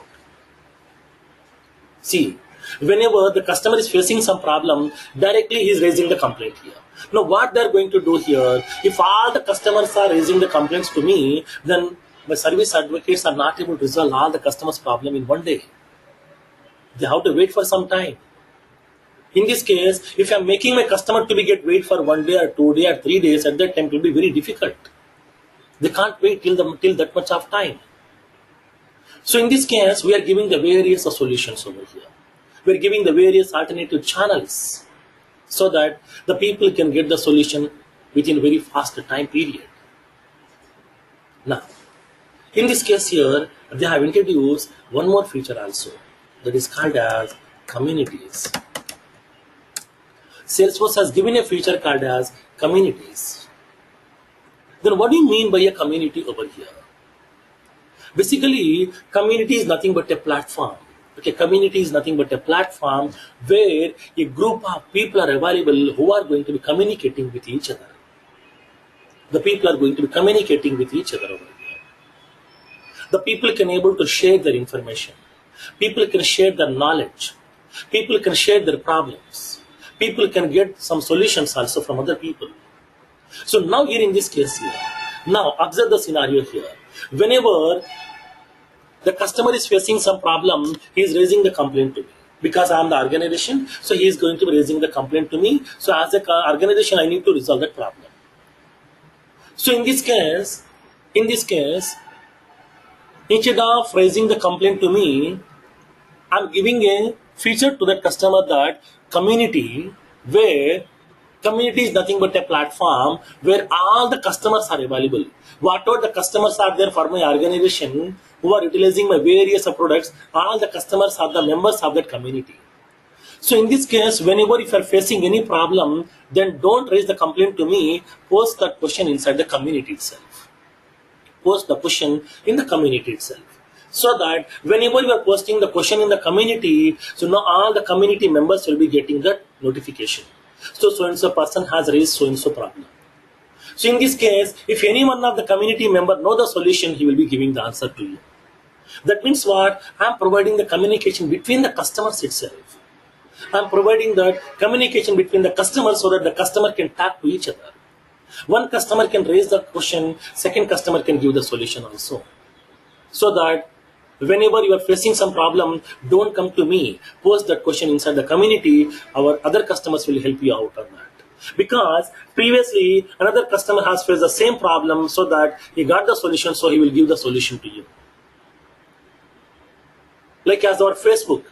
See, whenever the customer is facing some problem, directly he is raising the complaint here. Now what they are going to do here, if all the customers are raising the complaints to me, then my service advocates are not able to resolve all the customers' problem in one day. They have to wait for some time. In this case, if I am making my customer to get wait for 1 day or 2 days or 3 days, at that time it will be very difficult. They can't wait till that much of time. So in this case, we are giving the various solutions over here. We are giving the various alternative channels so that the people can get the solution within a very fast time period. Now, in this case here, they have introduced one more feature also, that is called as communities. Salesforce has given a feature called as communities. Then what do you mean by a community over here? Basically, community is nothing but a platform. Okay, community is nothing but a platform where a group of people are available who are going to be communicating with each other. The people are going to be communicating with each other over here. The people can able to share their information. People can share their knowledge. People can share their problems. People can get some solutions also from other people. So now here in this case here, now observe the scenario here. Whenever the customer is facing some problem, he is raising the complaint to me. Because I am the organization, so he is going to be raising the complaint to me. So as an organization, I need to resolve that problem. So in this case, instead of raising the complaint to me, I am giving a feature to that customer, that community, where community is nothing but a platform where all the customers are available. Whatever the customers are there for my organization who are utilizing my various products, all the customers are the members of that community. So in this case, whenever if you are facing any problem, then don't raise the complaint to me, post that question inside the community itself. Post the question in the community itself. So that whenever you are posting the question in the community, so now all the community members will be getting that notification. So and so person has raised so and so problem. So in this case, if any one of the community member know the solution, he will be giving the answer to you. That means what? I am providing the communication between the customers itself. I am providing that communication between the customers so that the customer can talk to each other. One customer can raise the question, second customer can give the solution also. So that whenever you are facing some problem, don't come to me. Post that question inside the community. Our other customers will help you out on that. Because previously another customer has faced the same problem, so that he got the solution, so he will give the solution to you. Like as our Facebook.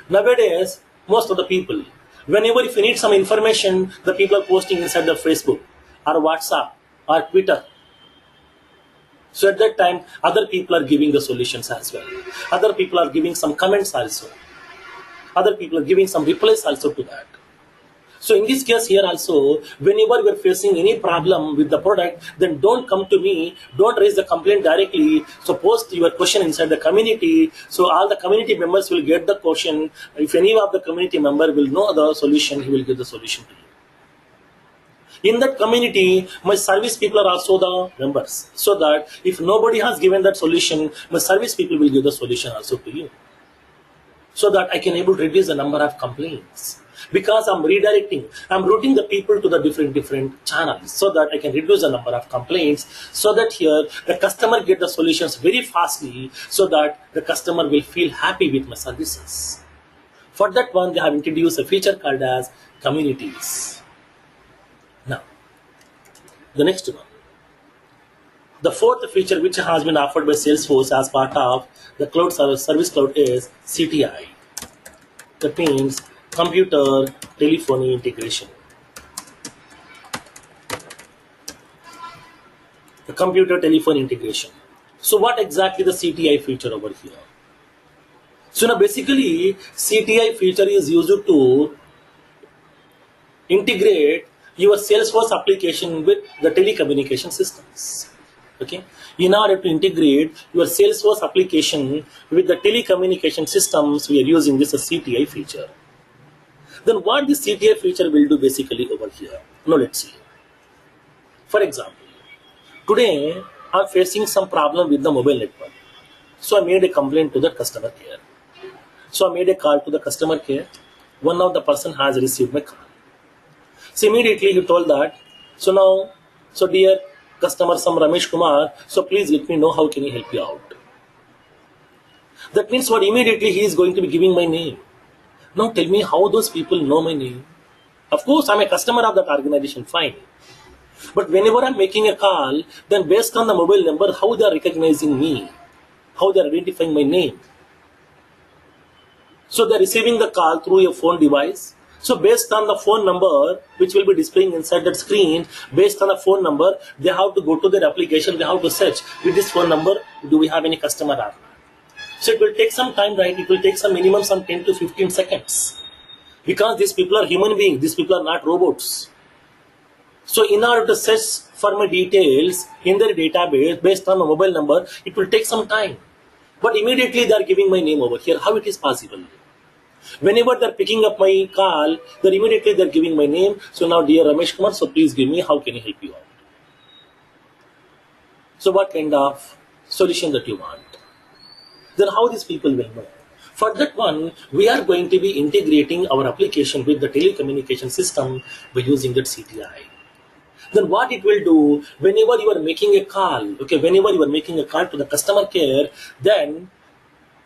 Nowadays, most of the people, whenever if you need some information, the people are posting inside the Facebook or WhatsApp or Twitter. So at that time, other people are giving the solutions as well. Other people are giving some comments also. Other people are giving some replies also to that. So in this case here also, whenever we are facing any problem with the product, then don't come to me, don't raise the complaint directly. So post your question inside the community. So all the community members will get the question. If any of the community member will know the solution, he will give the solution to you. In that community, my service people are also the members. So that if nobody has given that solution, my service people will give the solution also to you. so that I can able to reduce the number of complaints. Because I'm routing the people to the different channels so that I can reduce the number of complaints, so that here the customer get the solutions very fastly, so that the customer will feel happy with my services. For that one, they have introduced a feature called as communities. Now, the next one. The fourth feature which has been offered by Salesforce as part of the cloud service cloud is CTI. That means computer telephony integration. The computer telephone integration. So what exactly the CTI feature over here? So now basically CTI feature is used to integrate your Salesforce application with the telecommunication systems. Okay, in order to integrate your Salesforce application with the telecommunication systems, we are using this as CTI feature. Then what this CTI feature will do basically over here? Now let's see. For example, today I'm facing some problem with the mobile network. So I made a complaint to the customer care. So I made a call to the customer care. One of the person has received my call. So immediately he told that, so dear customer, some Ramesh Kumar, so please let me know how can I help you out. That means what immediately he is going to be giving my name. Now tell me how those people know my name. Of course, I'm a customer of that organization, fine. But whenever I'm making a call, then based on the mobile number, how they are recognizing me, how they are identifying my name. So they're receiving the call through your phone device. So based on the phone number, which will be displaying inside that screen, based on the phone number, they have to go to their application, they have to search with this phone number, do we have any customer or not. So it will take some time, right? It will take some minimum 10 to 15 seconds. Because these people are human beings, these people are not robots. So in order to search for my details in their database based on my mobile number, it will take some time. But immediately they are giving my name over here. How it is possible? Whenever they're picking up my call, they're immediately giving my name. So now, dear Ramesh Kumar, so please give me, how can I help you out? So what kind of solution that you want? Then how these people will know? For that one, we are going to be integrating our application with the telecommunication system by using that CTI. Then what it will do, whenever you are making a call, whenever you are making a call to the customer care, then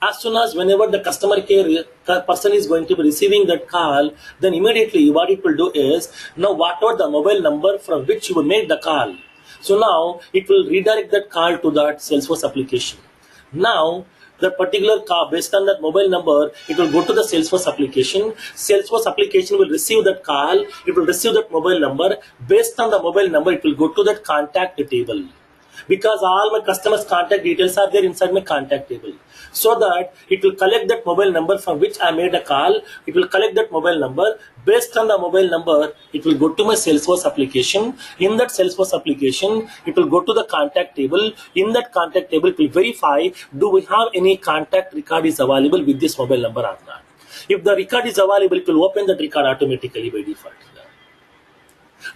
as soon as whenever the customer care person is going to be receiving that call, then immediately what it will do is, now whatever the mobile number from which you will make the call, so now it will redirect that call to that Salesforce application. Now, the particular call based on that mobile number, it will go to the Salesforce application. Salesforce application will receive that call, it will receive that mobile number. Based on the mobile number, it will go to that contact table. Because all my customers' contact details are there inside my contact table. So that it will collect that mobile number from which I made a call. It will collect that mobile number. Based on the mobile number, it will go to my Salesforce application. In that Salesforce application, it will go to the contact table. In that contact table, it will verify, do we have any contact record is available with this mobile number or not. If the record is available, it will open that record automatically by default.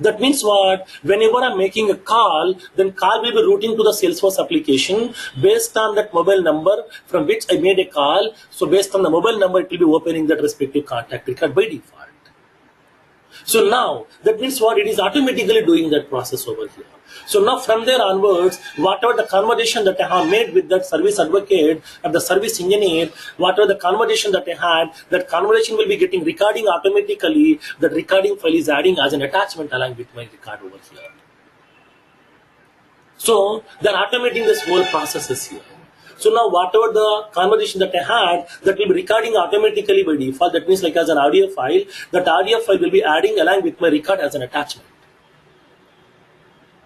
That means what? Whenever I'm making a call, then call will be routing to the Salesforce application based on that mobile number from which I made a call. So based on the mobile number, it will be opening that respective contact record by default. So now, that means what? It is automatically doing that process over here. So now from there onwards, whatever the conversation that I have made with that service advocate or the service engineer, whatever the conversation that I had, that conversation will be getting recording automatically. That recording file is adding as an attachment along with my record over here. So they're automating this whole processes here. So now whatever the conversation that I had, that will be recording automatically by default. That means like as an audio file, that audio file will be adding along with my record as an attachment.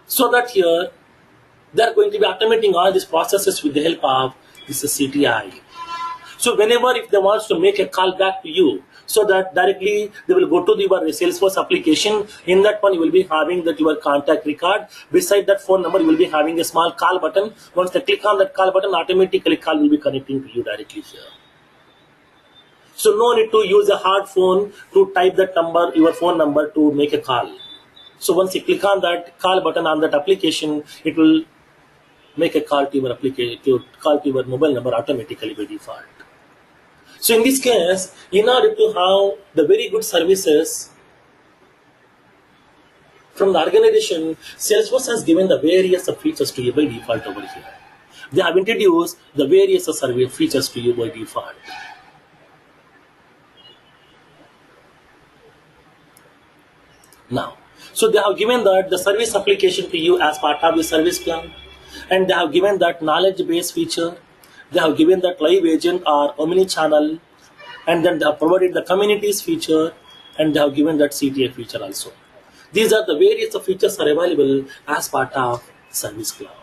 So that here, they are going to be automating all these processes with the help of this CTI. So whenever if they want to make a call back to you, so that directly they will go to your Salesforce application. In that one, you will be having that your contact record. Beside that phone number, you will be having a small call button. Once they click on that call button, automatically call will be connecting to you directly here. So no need to use a hard phone to type that number, your phone number to make a call. So once you click on that call button on that application, it will make a call to your application, to call to your mobile number automatically by default. So in this case, in order to have the very good services from the organization, Salesforce has given the various features to you by default over here. They have introduced the various survey features to you by default. Now, so they have given that the service application to you as part of the service plan, and they have given that knowledge base feature. They have given that live agent or omni-channel, and then they have provided the communities feature, and they have given that CTA feature also. These are the various features are available as part of Service Cloud.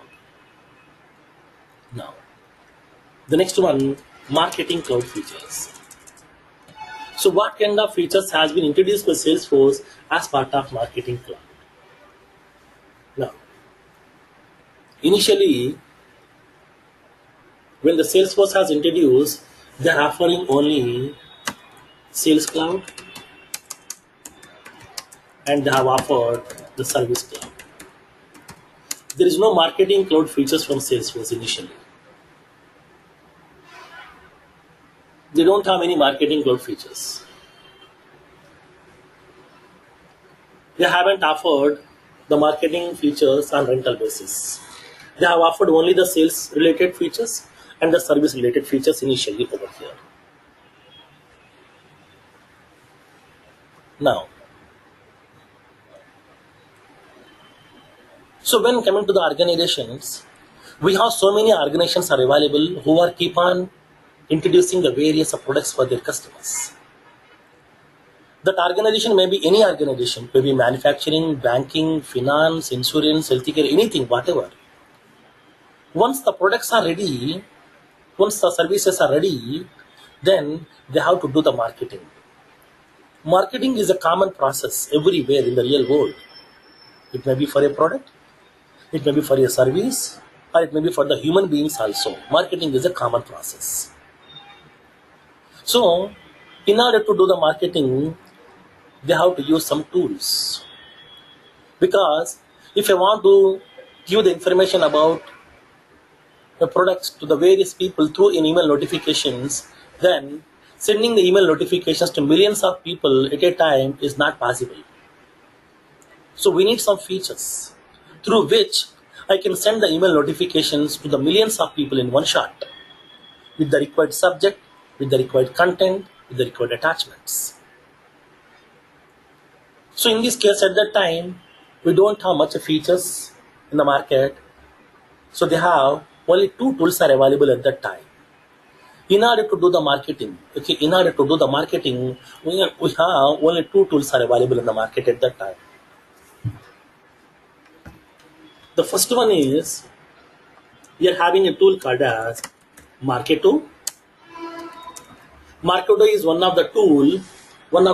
Now, the next one, Marketing Cloud features. So what kind of features has been introduced by Salesforce as part of Marketing Cloud? Now, initially, when the Salesforce has introduced, they are offering only Sales Cloud, and they have offered the Service Cloud. There is no Marketing Cloud features from Salesforce initially. They don't have any Marketing Cloud features. They haven't offered the marketing features on rental basis. They have offered only the sales related features and the service related features initially over here. Now, so when coming to the organizations, we have so many organizations are available who are keep on introducing the various products for their customers. That organization may be any organization, maybe manufacturing, banking, finance, insurance, healthcare, anything, whatever. Once the products are ready, once the services are ready, then they have to do the marketing. Marketing is a common process everywhere in the real world. It may be for a product, it may be for a service, or it may be for the human beings also. Marketing is a common process. So, in order to do the marketing, they have to use some tools. Because if I want to give the information about the products to the various people through an email notifications, then sending the email notifications to millions of people at a time is not possible. So we need some features through which I can send the email notifications to the millions of people in one shot with the required subject, with the required content, with the required attachments. So in this case, at that time, we don't have much features in the market. So they have only two tools are available at that time. In order to do the marketing, we have only two tools are available in the market at that time. The first one is, we are having a tool called as Marketo. Marketo is one of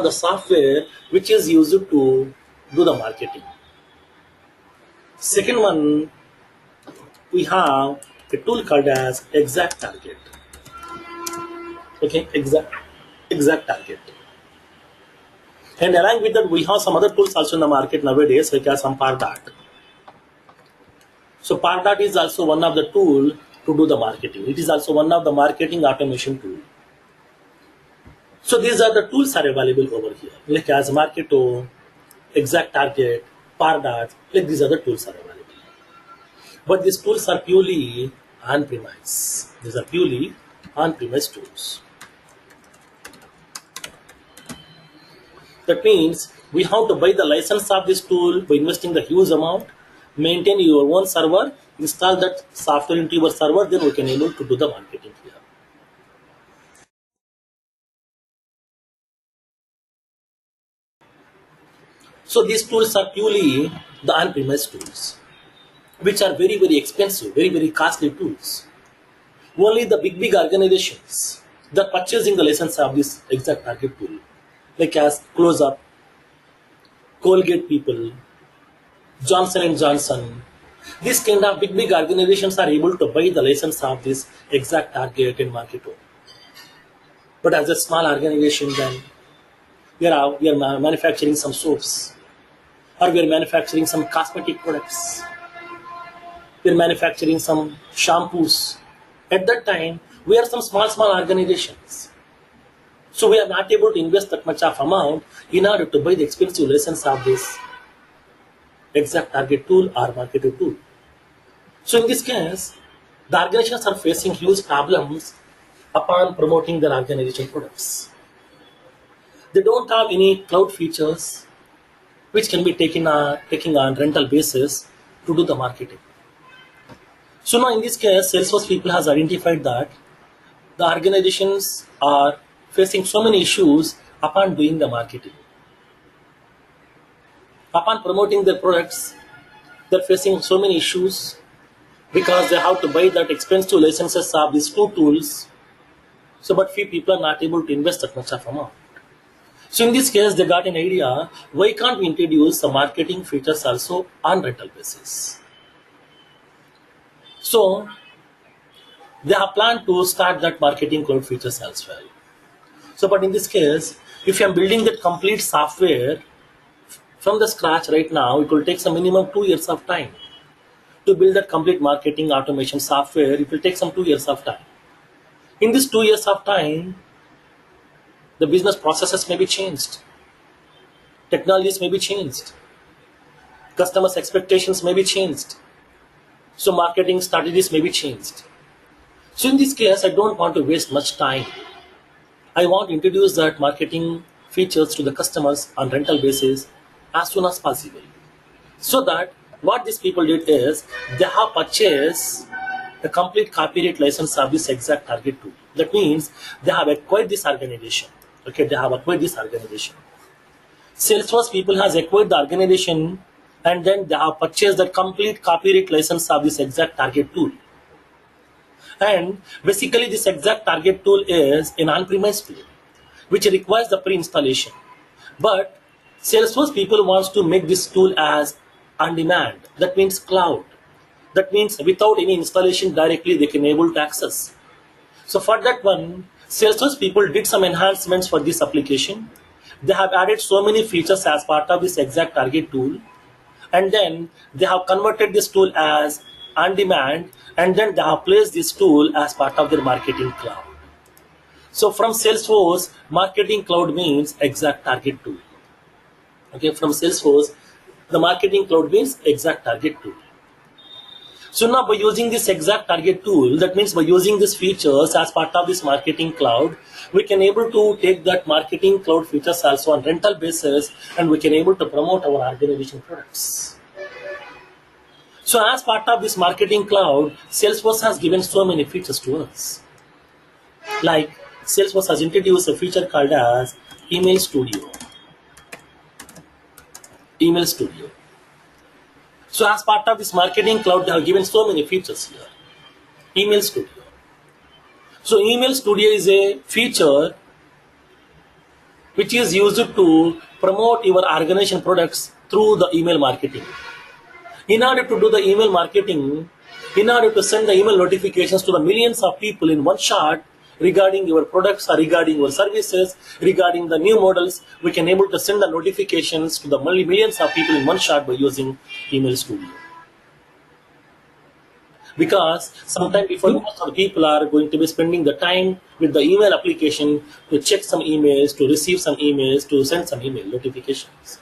the software which is used to do the marketing. Second one, we have a tool called as ExactTarget. Okay, ExactTarget. And along with that, we have some other tools also in the market nowadays, like as some Pardot. So Pardot is also one of the tool to do the marketing. It is also one of the marketing automation tool. So these are the tools are available over here, like as Marketo, ExactTarget, Pardot, like these other tools are available. But these tools are purely on-premise. These are purely on-premise tools. That means we have to buy the license of this tool by investing the huge amount, maintain your own server, install that software into your server, then we can able to do the marketing here. So these tools are purely the on-premise tools, which are very, very expensive, very, very costly tools. Only the big organizations that purchasing the license of this ExactTarget tool, like as Close-Up, Colgate people, Johnson & Johnson, these kind of big organizations are able to buy the license of this ExactTarget and Marketo. But as a small organization, then we are manufacturing some soaps, or we are manufacturing some cosmetic products, we are manufacturing some shampoos. At that time, we are some small organizations. So we are not able to invest that much of amount in order to buy the expensive license of this exact target tool or marketing tool. So in this case, the organizations are facing huge problems upon promoting their organization products. They don't have any cloud features which can be taken on rental basis to do the marketing. So now in this case, Salesforce people has identified that the organizations are facing so many issues upon doing the marketing. Upon promoting their products, they're facing so many issues because they have to buy that expensive licenses of these two tools. So, but few people are not able to invest that much of amount. So in this case, they got an idea, why can't we introduce the marketing features also on rental basis? So they have planned to start that marketing cloud features as well. So, but in this case, if I'm building that complete software from the scratch right now, it will take some minimum 2 years of time. To build that complete marketing automation software, it will take some 2 years of time. In this 2 years of time, the business processes may be changed. Technologies may be changed. Customers' expectations may be changed. So marketing strategies may be changed. So in this case, I don't want to waste much time. I want to introduce that marketing features to the customers on rental basis as soon as possible. So that what these people did is they have purchased the complete copyright license of this exact target tool. That means they have acquired this organization. Okay, they have acquired this organization. Salesforce people has acquired the organization and then they have purchased the complete copyright license of this exact target tool. And basically this exact target tool is an on-premise tool, which requires the pre-installation. But Salesforce people wants to make this tool as on-demand. That means cloud. That means without any installation directly they can able to access. So for that one, Salesforce people did some enhancements for this application. They have added so many features as part of this exact target tool. And then they have converted this tool as on-demand, and then they have placed this tool as part of their marketing cloud. So from Salesforce, marketing cloud means exact target tool. Okay, from Salesforce, the marketing cloud means exact target tool. So now by using this exact target tool, that means by using these features as part of this marketing cloud, we can able to take that marketing cloud features also on rental basis, and we can able to promote our organization products. So as part of this marketing cloud, Salesforce has given so many features to us. Like Salesforce has introduced a feature called as Email Studio. Email Studio. So as part of this marketing cloud, they have given so many features here. Email Studio. So Email Studio is a feature which is used to promote your organization products through the email marketing. In order to do the email marketing, in order to send the email notifications to the millions of people in one shot regarding your products or regarding your services, regarding the new models, we can able to send the notifications to the millions of people in one shot by using Email Studio. Because sometime before most of the people are going to be spending the time with the email application to check some emails, to receive some emails, to send some email notifications.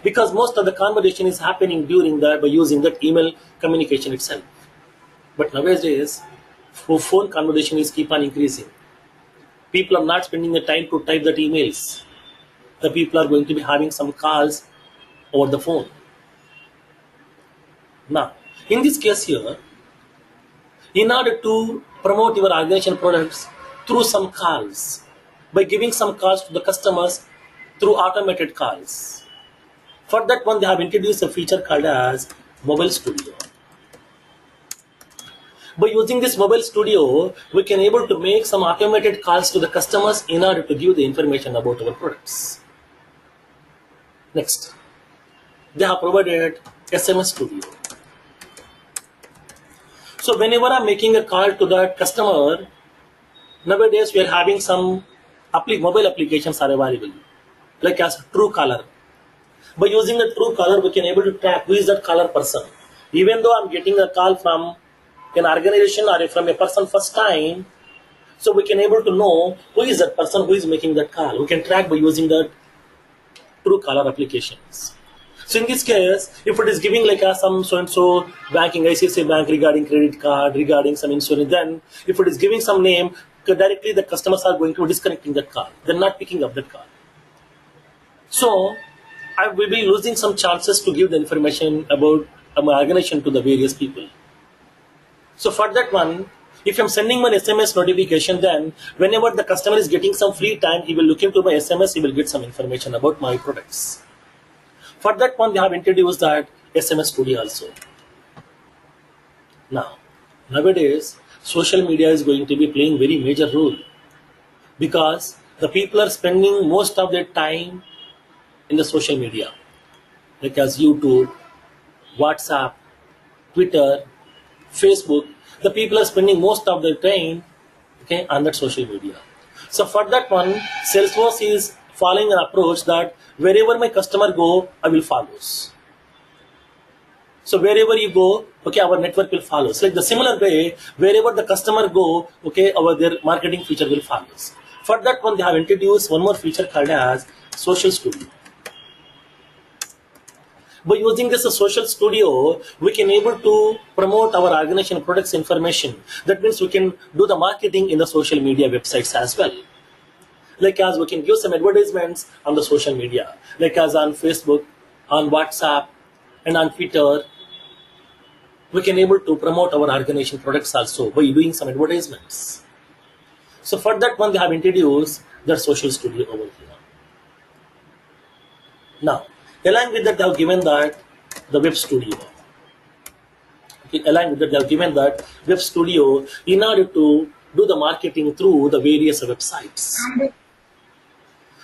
Because most of the conversation is happening during that by using that email communication itself. But nowadays, phone conversation is keep on increasing. People are not spending the time to type that emails. The people are going to be having some calls over the phone. Now, in this case here, in order to promote your organization products through some calls, by giving some calls to the customers through automated calls. For that one, they have introduced a feature called as Mobile Studio. By using this Mobile Studio, we can able to make some automated calls to the customers in order to give the information about our products. Next, they have provided SMS Studio. So whenever I'm making a call to that customer, nowadays we are having some mobile applications are available, like as Truecaller. By using the Truecaller, we can able to track who is that caller person. Even though I'm getting a call from an organization or from a person first time, So we can able to know who is that person who is making that call. We can track by using the True Caller applications. So in this case, if it is giving like some so-and-so banking, ICICI Bank regarding credit card, regarding some insurance, then if it is giving some name, directly the customers are going to be disconnecting that call. They're not picking up that call. So I will be losing some chances to give the information about my organization to the various people. So for that one, if I'm sending an SMS notification, then whenever the customer is getting some free time, he will look into my SMS, he will get some information about my products. For that one, they have introduced that SMS Studio also. Now, nowadays, social media is going to be playing very major role because the people are spending most of their time in the social media, like as YouTube, WhatsApp, Twitter, Facebook. The people are spending most of their time, okay, on that social media. So for that one, Salesforce is following an approach that wherever my customer go, I will follow. So wherever you go, okay, our network will follow. So like the similar way, wherever the customer go, okay, their marketing feature will follow. For that one, they have introduced one more feature called as Social Studio. By using this Social Studio, we can able to promote our organization products information. That means we can do the marketing in the social media websites as well. Like as we can give some advertisements on the social media, like as on Facebook, on WhatsApp, and on Twitter. We can able to promote our organization products also by doing some advertisements. So for that one, they have introduced the Social Studio over here. Now, along with that, they have given that the Web Studio. Okay, along with that, they have given that Web Studio in order to do the marketing through the various websites.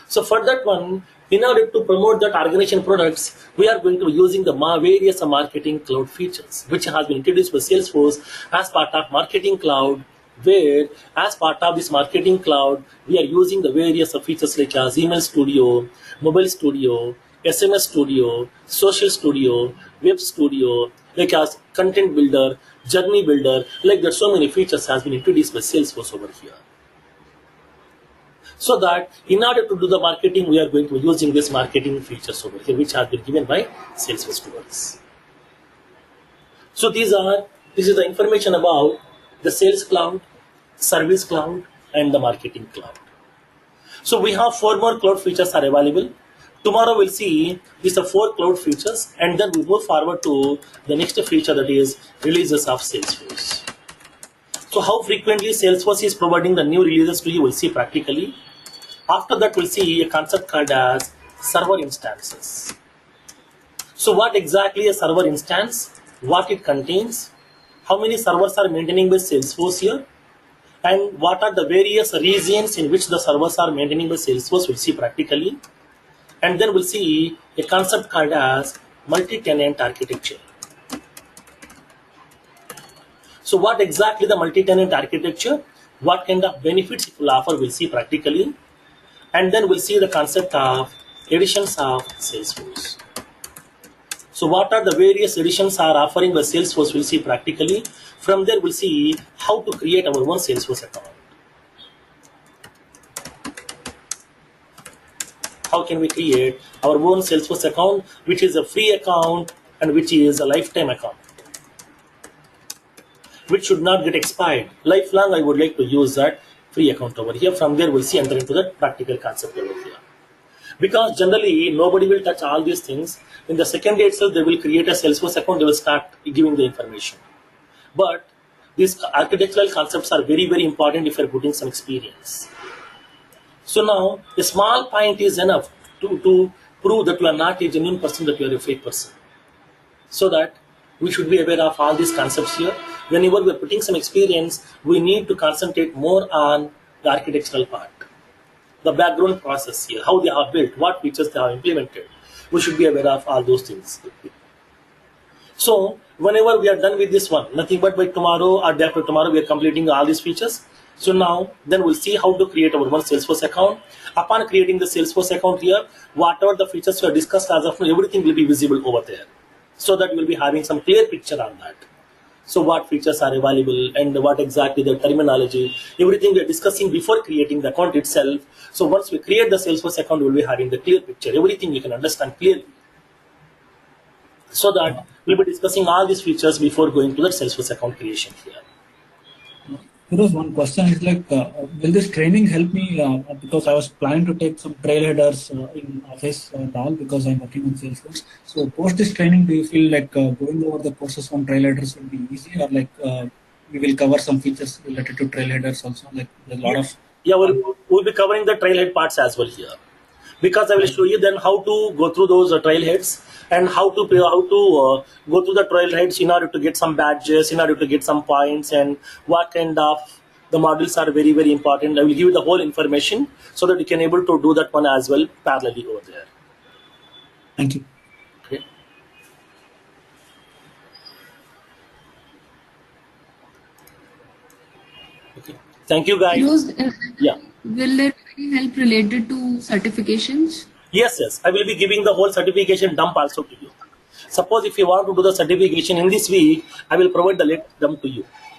So for that one, in order to promote that organization products, we are going to be using the various marketing cloud features, which has been introduced by Salesforce as part of Marketing Cloud, where as part of this Marketing Cloud, we are using the various features like as Email Studio, Mobile Studio, SMS Studio, Social Studio, Web Studio, like as Content Builder, Journey Builder, like there are so many features has been introduced by Salesforce over here. So that in order to do the marketing, we are going to be using this marketing features over here, which have been given by Salesforce to us. So this is the information about the Sales Cloud, Service Cloud, and the Marketing Cloud. So we have 4 more cloud features are available. Tomorrow we'll see these are 4 cloud features, and then we move forward to the next feature, that is releases of Salesforce. So how frequently Salesforce is providing the new releases to you, we'll see practically. After that, we'll see a concept called as server instances. So what exactly is a server instance, what it contains, how many servers are maintaining by Salesforce here, and what are the various regions in which the servers are maintaining by Salesforce, we'll see practically. And then we'll see a concept called as multi-tenant architecture. So what exactly the multi-tenant architecture, what kind of benefits it will offer, we'll see practically. And then we'll see the concept of editions of Salesforce. So what are the various editions are offering by Salesforce, we'll see practically. From there, we'll see how to create our own Salesforce account. How can we create our own Salesforce account, which is a free account and which is a lifetime account, which should not get expired. Lifelong, I would like to use that free account over here. From there, we'll see enter into the practical concept over here. Because generally, nobody will touch all these things. In the second day itself, they will create a Salesforce account, they will start giving the information. But these architectural concepts are very, very important if you're putting some experience. So now, a small point is enough to prove that you are not a genuine person, that you are a fake person. So that we should be aware of all these concepts here. Whenever we are putting some experience, we need to concentrate more on the architectural part, the background process here, how they are built, what features they have implemented. We should be aware of all those things. So whenever we are done with this one, nothing but by tomorrow or day after tomorrow, we are completing all these features. So now, then we'll see how to create our one Salesforce account. Upon creating the Salesforce account here, whatever the features we have discussed as of now, everything will be visible over there. So that you will be having some clear picture on that. So what features are available and what exactly the terminology, everything we are discussing before creating the account itself. So once we create the Salesforce account, we'll be having the clear picture, everything we can understand clearly. So that we'll be discussing all these features before going to the Salesforce account creation here. Firoz, one question is like, will this training help me? Because I was planning to take some trailheaders in office and all because I'm working on Salesforce. So post this training, do you feel like going over the courses on trailheaders will be easy, or like we will cover some features related to trailheaders also? Like there's a lot of Yeah, we'll be covering the trailhead parts as well here, because I will show you then how to go through those trailheads and how to go through the trailheads in order to get some badges, in order to get some points, and what kind of the modules are very very important. I will give you the whole information so that you can able to do that one as well parallelly over there. Thank you. Okay. Okay. Thank you, guys. Firoz, Yeah. will there be any help related to certifications? Yes, yes. I will be giving the whole certification dump also to you. Suppose if you want to do the certification in this week, I will provide the link dump to you.